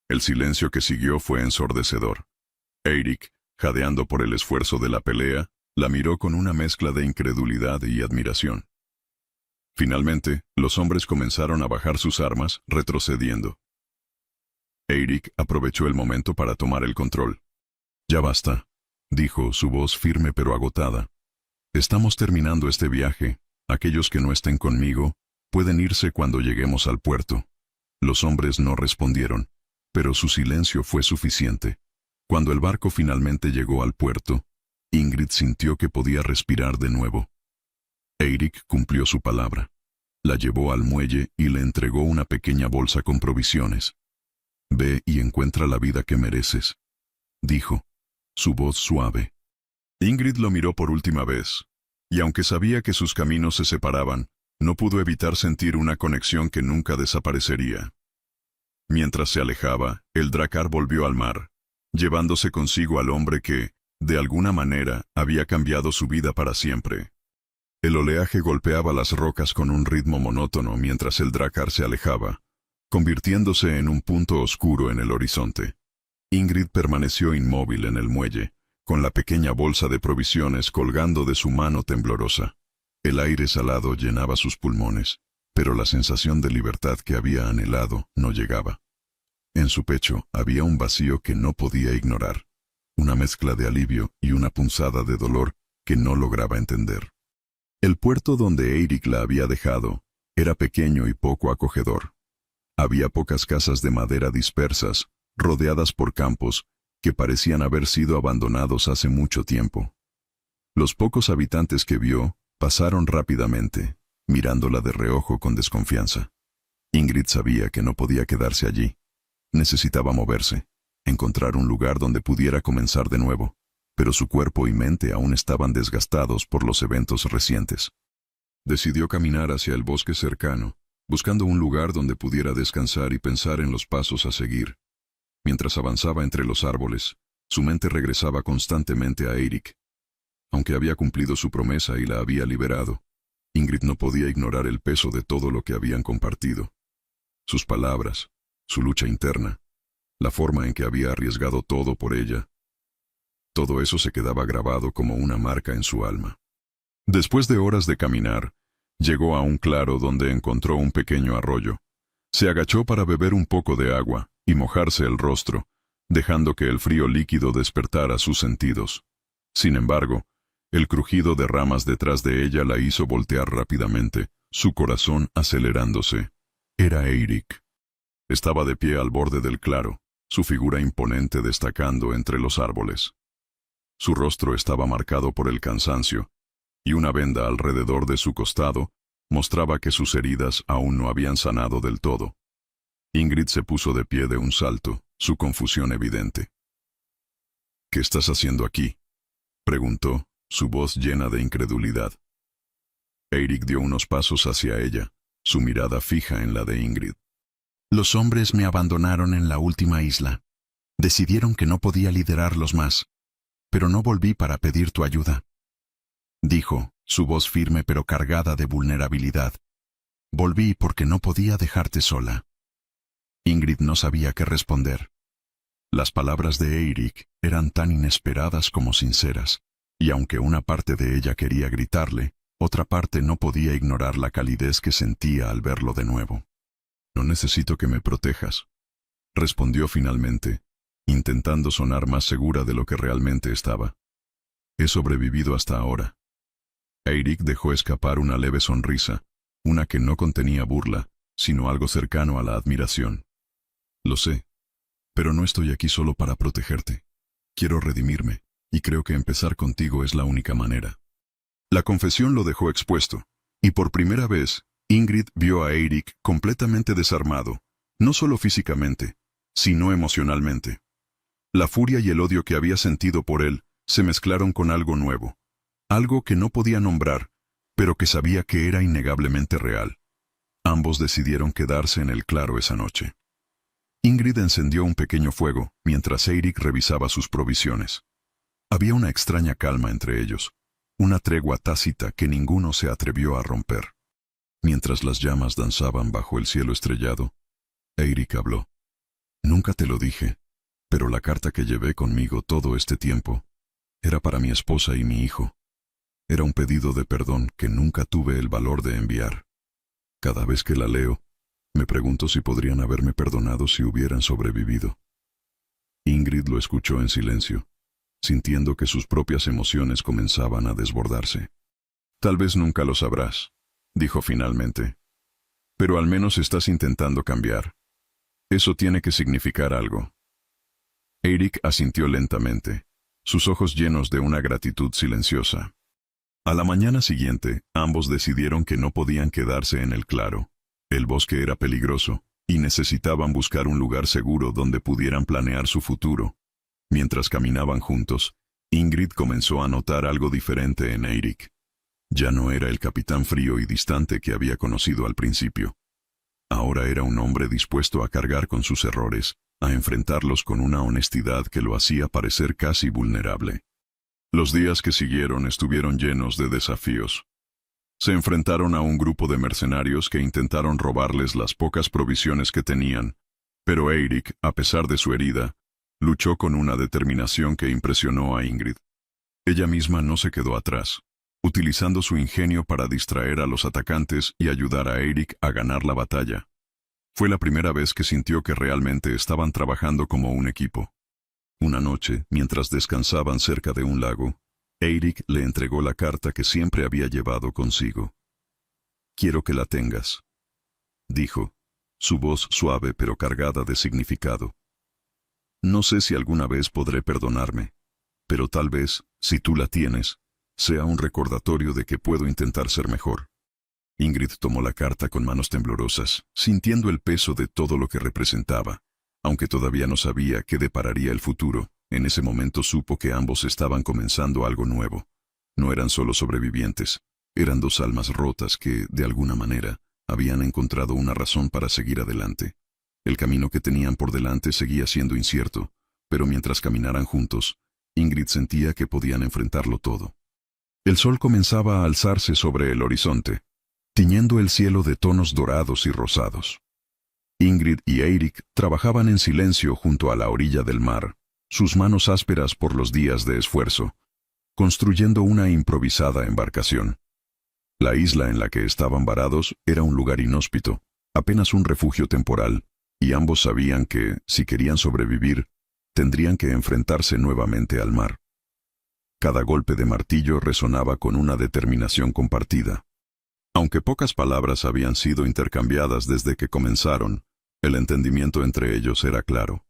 El silencio que siguió fue ensordecedor. Eirik, jadeando por el esfuerzo de la pelea, la miró con una mezcla de incredulidad y admiración. Finalmente, los hombres comenzaron a bajar sus armas, retrocediendo. Eirik aprovechó el momento para tomar el control. «Ya basta», dijo, su voz firme pero agotada. «Estamos terminando este viaje. Aquellos que no estén conmigo pueden irse cuando lleguemos al puerto». Los hombres no respondieron, pero su silencio fue suficiente. Cuando el barco finalmente llegó al puerto, Ingrid sintió que podía respirar de nuevo. Eirik cumplió su palabra. La llevó al muelle y le entregó una pequeña bolsa con provisiones. «Ve y encuentra la vida que mereces», dijo, su voz suave. Ingrid lo miró por última vez, y aunque sabía que sus caminos se separaban, no pudo evitar sentir una conexión que nunca desaparecería. Mientras se alejaba, el Drakkar volvió al mar, llevándose consigo al hombre que, de alguna manera, había cambiado su vida para siempre. El oleaje golpeaba las rocas con un ritmo monótono mientras el Drakkar se alejaba, convirtiéndose en un punto oscuro en el horizonte. Ingrid permaneció inmóvil en el muelle, con la pequeña bolsa de provisiones colgando de su mano temblorosa. El aire salado llenaba sus pulmones, pero la sensación de libertad que había anhelado no llegaba. En su pecho había un vacío que no podía ignorar, una mezcla de alivio y una punzada de dolor que no lograba entender. El puerto donde Eirik la había dejado era pequeño y poco acogedor. Había pocas casas de madera dispersas, rodeadas por campos que parecían haber sido abandonados hace mucho tiempo. Los pocos habitantes que vio pasaron rápidamente, mirándola de reojo con desconfianza. Ingrid sabía que no podía quedarse allí. Necesitaba moverse, encontrar un lugar donde pudiera comenzar de nuevo, pero su cuerpo y mente aún estaban desgastados por los eventos recientes. Decidió caminar hacia el bosque cercano, buscando un lugar donde pudiera descansar y pensar en los pasos a seguir. Mientras avanzaba entre los árboles, su mente regresaba constantemente a Eirik. Aunque había cumplido su promesa y la había liberado, Ingrid no podía ignorar el peso de todo lo que habían compartido. Sus palabras, su lucha interna, la forma en que había arriesgado todo por ella. Todo eso se quedaba grabado como una marca en su alma. Después de horas de caminar, llegó a un claro donde encontró un pequeño arroyo. Se agachó para beber un poco de agua y mojarse el rostro, dejando que el frío líquido despertara sus sentidos. Sin embargo, el crujido de ramas detrás de ella la hizo voltear rápidamente, su corazón acelerándose. Era Eirik. Estaba de pie al borde del claro, su figura imponente destacando entre los árboles. Su rostro estaba marcado por el cansancio, y una venda alrededor de su costado mostraba que sus heridas aún no habían sanado del todo. Ingrid se puso de pie de un salto, su confusión evidente. «¿Qué estás haciendo aquí?», preguntó, su voz llena de incredulidad. Eirik dio unos pasos hacia ella, su mirada fija en la de Ingrid. «Los hombres me abandonaron en la última isla. Decidieron que no podía liderarlos más, pero no volví para pedir tu ayuda», dijo, su voz firme pero cargada de vulnerabilidad. «Volví porque no podía dejarte sola». Ingrid no sabía qué responder. Las palabras de Eirik eran tan inesperadas como sinceras, y aunque una parte de ella quería gritarle, otra parte no podía ignorar la calidez que sentía al verlo de nuevo. «No necesito que me protejas», respondió finalmente, intentando sonar más segura de lo que realmente estaba. «He sobrevivido hasta ahora». Eirik dejó escapar una leve sonrisa, una que no contenía burla, sino algo cercano a la admiración. «Lo sé, pero no estoy aquí solo para protegerte. Quiero redimirme, y creo que empezar contigo es la única manera». La confesión lo dejó expuesto, y por primera vez, Ingrid vio a Eirik completamente desarmado, no solo físicamente, sino emocionalmente. La furia y el odio que había sentido por él se mezclaron con algo nuevo, algo que no podía nombrar, pero que sabía que era innegablemente real. Ambos decidieron quedarse en el claro esa noche. Ingrid encendió un pequeño fuego mientras Eirik revisaba sus provisiones. Había una extraña calma entre ellos, una tregua tácita que ninguno se atrevió a romper. Mientras las llamas danzaban bajo el cielo estrellado, Eirik habló. «Nunca te lo dije, pero la carta que llevé conmigo todo este tiempo era para mi esposa y mi hijo. Era un pedido de perdón que nunca tuve el valor de enviar. Cada vez que la leo, me pregunto si podrían haberme perdonado si hubieran sobrevivido». Ingrid lo escuchó en silencio, sintiendo que sus propias emociones comenzaban a desbordarse. «Tal vez nunca lo sabrás», dijo finalmente. «Pero al menos estás intentando cambiar. Eso tiene que significar algo». Eirik asintió lentamente, sus ojos llenos de una gratitud silenciosa. A la mañana siguiente, ambos decidieron que no podían quedarse en el claro. El bosque era peligroso, y necesitaban buscar un lugar seguro donde pudieran planear su futuro. Mientras caminaban juntos, Ingrid comenzó a notar algo diferente en Eirik. Ya no era el capitán frío y distante que había conocido al principio. Ahora era un hombre dispuesto a cargar con sus errores, a enfrentarlos con una honestidad que lo hacía parecer casi vulnerable. Los días que siguieron estuvieron llenos de desafíos. Se enfrentaron a un grupo de mercenarios que intentaron robarles las pocas provisiones que tenían, pero Eirik, a pesar de su herida, luchó con una determinación que impresionó a Ingrid. Ella misma no se quedó atrás, utilizando su ingenio para distraer a los atacantes y ayudar a Eirik a ganar la batalla. Fue la primera vez que sintió que realmente estaban trabajando como un equipo. Una noche, mientras descansaban cerca de un lago, Eirik le entregó la carta que siempre había llevado consigo. «Quiero que la tengas», dijo, su voz suave pero cargada de significado. «No sé si alguna vez podré perdonarme, pero tal vez, si tú la tienes, sea un recordatorio de que puedo intentar ser mejor». Ingrid tomó la carta con manos temblorosas, sintiendo el peso de todo lo que representaba. Aunque todavía no sabía qué depararía el futuro, en ese momento supo que ambos estaban comenzando algo nuevo. No eran solo sobrevivientes, eran dos almas rotas que, de alguna manera, habían encontrado una razón para seguir adelante. El camino que tenían por delante seguía siendo incierto, pero mientras caminaran juntos, Ingrid sentía que podían enfrentarlo todo. El sol comenzaba a alzarse sobre el horizonte, tiñendo el cielo de tonos dorados y rosados. Ingrid y Eirik trabajaban en silencio junto a la orilla del mar, sus manos ásperas por los días de esfuerzo, construyendo una improvisada embarcación. La isla en la que estaban varados era un lugar inhóspito, apenas un refugio temporal, y ambos sabían que, si querían sobrevivir, tendrían que enfrentarse nuevamente al mar. Cada golpe de martillo resonaba con una determinación compartida. Aunque pocas palabras habían sido intercambiadas desde que comenzaron, el entendimiento entre ellos era claro.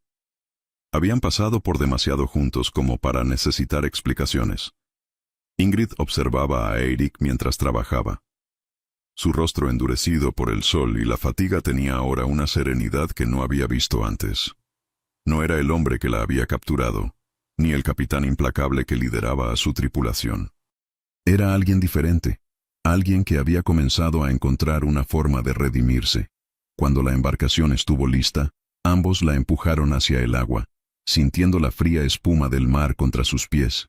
Habían pasado por demasiado juntos como para necesitar explicaciones. Ingrid observaba a Eirik mientras trabajaba. Su rostro endurecido por el sol y la fatiga tenía ahora una serenidad que no había visto antes. No era el hombre que la había capturado, ni el capitán implacable que lideraba a su tripulación. Era alguien diferente, alguien que había comenzado a encontrar una forma de redimirse. Cuando la embarcación estuvo lista, ambos la empujaron hacia el agua, sintiendo la fría espuma del mar contra sus pies.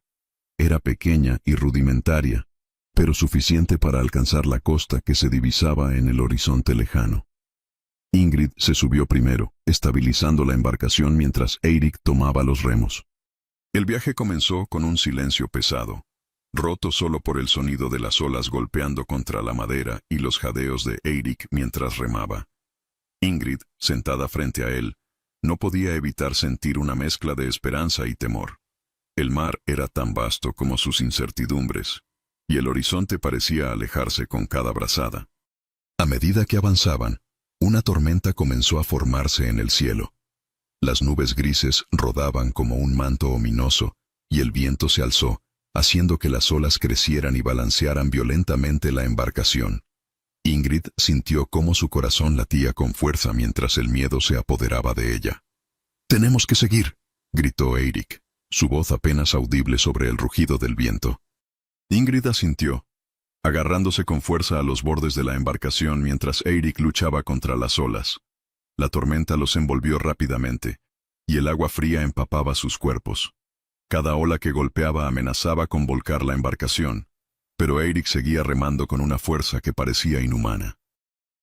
Era pequeña y rudimentaria, pero suficiente para alcanzar la costa que se divisaba en el horizonte lejano. Ingrid se subió primero, estabilizando la embarcación mientras Eirik tomaba los remos. El viaje comenzó con un silencio pesado, roto solo por el sonido de las olas golpeando contra la madera y los jadeos de Eirik mientras remaba. Ingrid, sentada frente a él, no podía evitar sentir una mezcla de esperanza y temor. El mar era tan vasto como sus incertidumbres, y el horizonte parecía alejarse con cada brazada. A medida que avanzaban, una tormenta comenzó a formarse en el cielo. Las nubes grises rodaban como un manto ominoso, y el viento se alzó, haciendo que las olas crecieran y balancearan violentamente la embarcación. Ingrid sintió cómo su corazón latía con fuerza mientras el miedo se apoderaba de ella. «¡Tenemos que seguir!», gritó Eirik, su voz apenas audible sobre el rugido del viento. Ingrid asintió, agarrándose con fuerza a los bordes de la embarcación mientras Eirik luchaba contra las olas. La tormenta los envolvió rápidamente, y el agua fría empapaba sus cuerpos. Cada ola que golpeaba amenazaba con volcar la embarcación, pero Eirik seguía remando con una fuerza que parecía inhumana.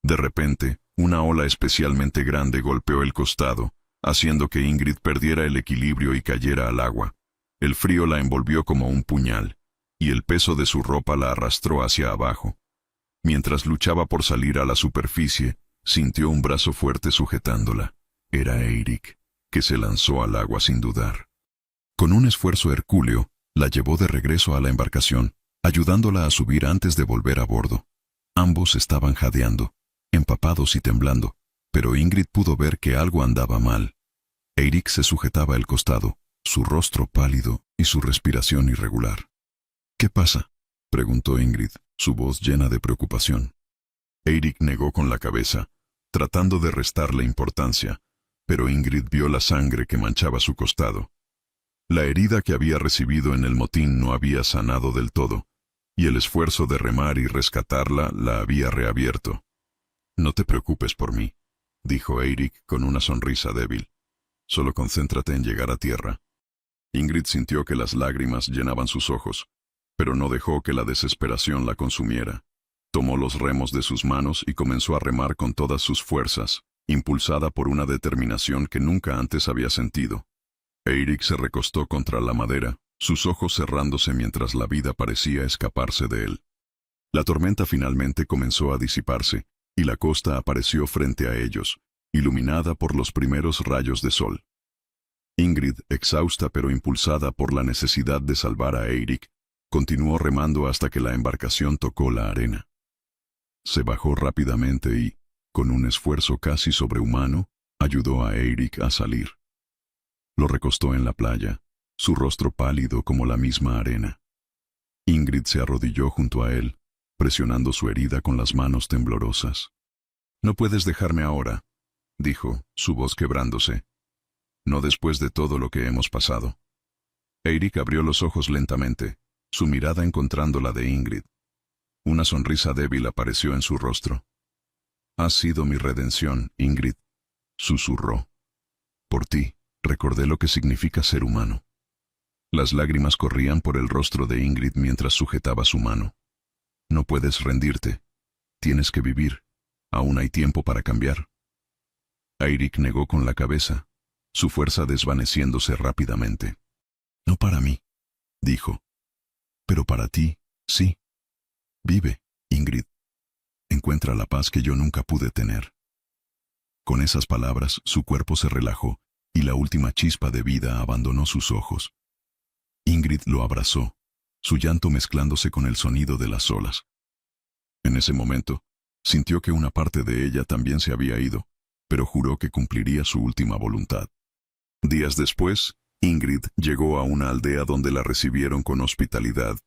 De repente, una ola especialmente grande golpeó el costado, haciendo que Ingrid perdiera el equilibrio y cayera al agua. El frío la envolvió como un puñal, y el peso de su ropa la arrastró hacia abajo. Mientras luchaba por salir a la superficie, sintió un brazo fuerte sujetándola. Era Eirik, que se lanzó al agua sin dudar. Con un esfuerzo hercúleo, la llevó de regreso a la embarcación, ayudándola a subir antes de volver a bordo. Ambos estaban jadeando, empapados y temblando, pero Ingrid pudo ver que algo andaba mal. Eirik se sujetaba el costado, su rostro pálido y su respiración irregular. «¿Qué pasa?», preguntó Ingrid, su voz llena de preocupación. Eirik negó con la cabeza, tratando de restarle importancia, pero Ingrid vio la sangre que manchaba su costado. La herida que había recibido en el motín no había sanado del todo, y el esfuerzo de remar y rescatarla la había reabierto. «No te preocupes por mí», dijo Eirik con una sonrisa débil. «Solo concéntrate en llegar a tierra». Ingrid sintió que las lágrimas llenaban sus ojos, pero no dejó que la desesperación la consumiera. Tomó los remos de sus manos y comenzó a remar con todas sus fuerzas, impulsada por una determinación que nunca antes había sentido. Eirik se recostó contra la madera, sus ojos cerrándose mientras la vida parecía escaparse de él. La tormenta finalmente comenzó a disiparse, y la costa apareció frente a ellos, iluminada por los primeros rayos de sol. Ingrid, exhausta pero impulsada por la necesidad de salvar a Eirik, continuó remando hasta que la embarcación tocó la arena. Se bajó rápidamente y, con un esfuerzo casi sobrehumano, ayudó a Eirik a salir. Lo recostó en la playa, su rostro pálido como la misma arena. Ingrid se arrodilló junto a él, presionando su herida con las manos temblorosas. «No puedes dejarme ahora», dijo, su voz quebrándose. «No después de todo lo que hemos pasado». Eirik abrió los ojos lentamente, su mirada encontrando la de Ingrid. Una sonrisa débil apareció en su rostro. «Has sido mi redención, Ingrid», susurró. «Por ti, recordé lo que significa ser humano». Las lágrimas corrían por el rostro de Ingrid mientras sujetaba su mano. No puedes rendirte. Tienes que vivir. Aún hay tiempo para cambiar. Eirik negó con la cabeza, su fuerza desvaneciéndose rápidamente. No para mí, dijo. Pero para ti, sí. Vive, Ingrid. Encuentra la paz que yo nunca pude tener. Con esas palabras, su cuerpo se relajó y la última chispa de vida abandonó sus ojos. Ingrid lo abrazó, su llanto mezclándose con el sonido de las olas. En ese momento, sintió que una parte de ella también se había ido, pero juró que cumpliría su última voluntad. Días después, Ingrid llegó a una aldea donde la recibieron con hospitalidad.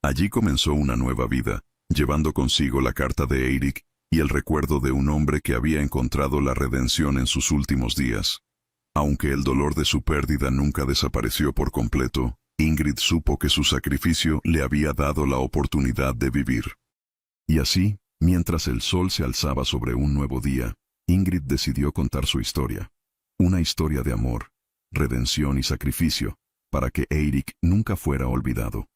Allí comenzó una nueva vida, llevando consigo la carta de Eirik y el recuerdo de un hombre que había encontrado la redención en sus últimos días. Aunque el dolor de su pérdida nunca desapareció por completo, Ingrid supo que su sacrificio le había dado la oportunidad de vivir. Y así, mientras el sol se alzaba sobre un nuevo día, Ingrid decidió contar su historia. Una historia de amor, redención y sacrificio, para que Eirik nunca fuera olvidado.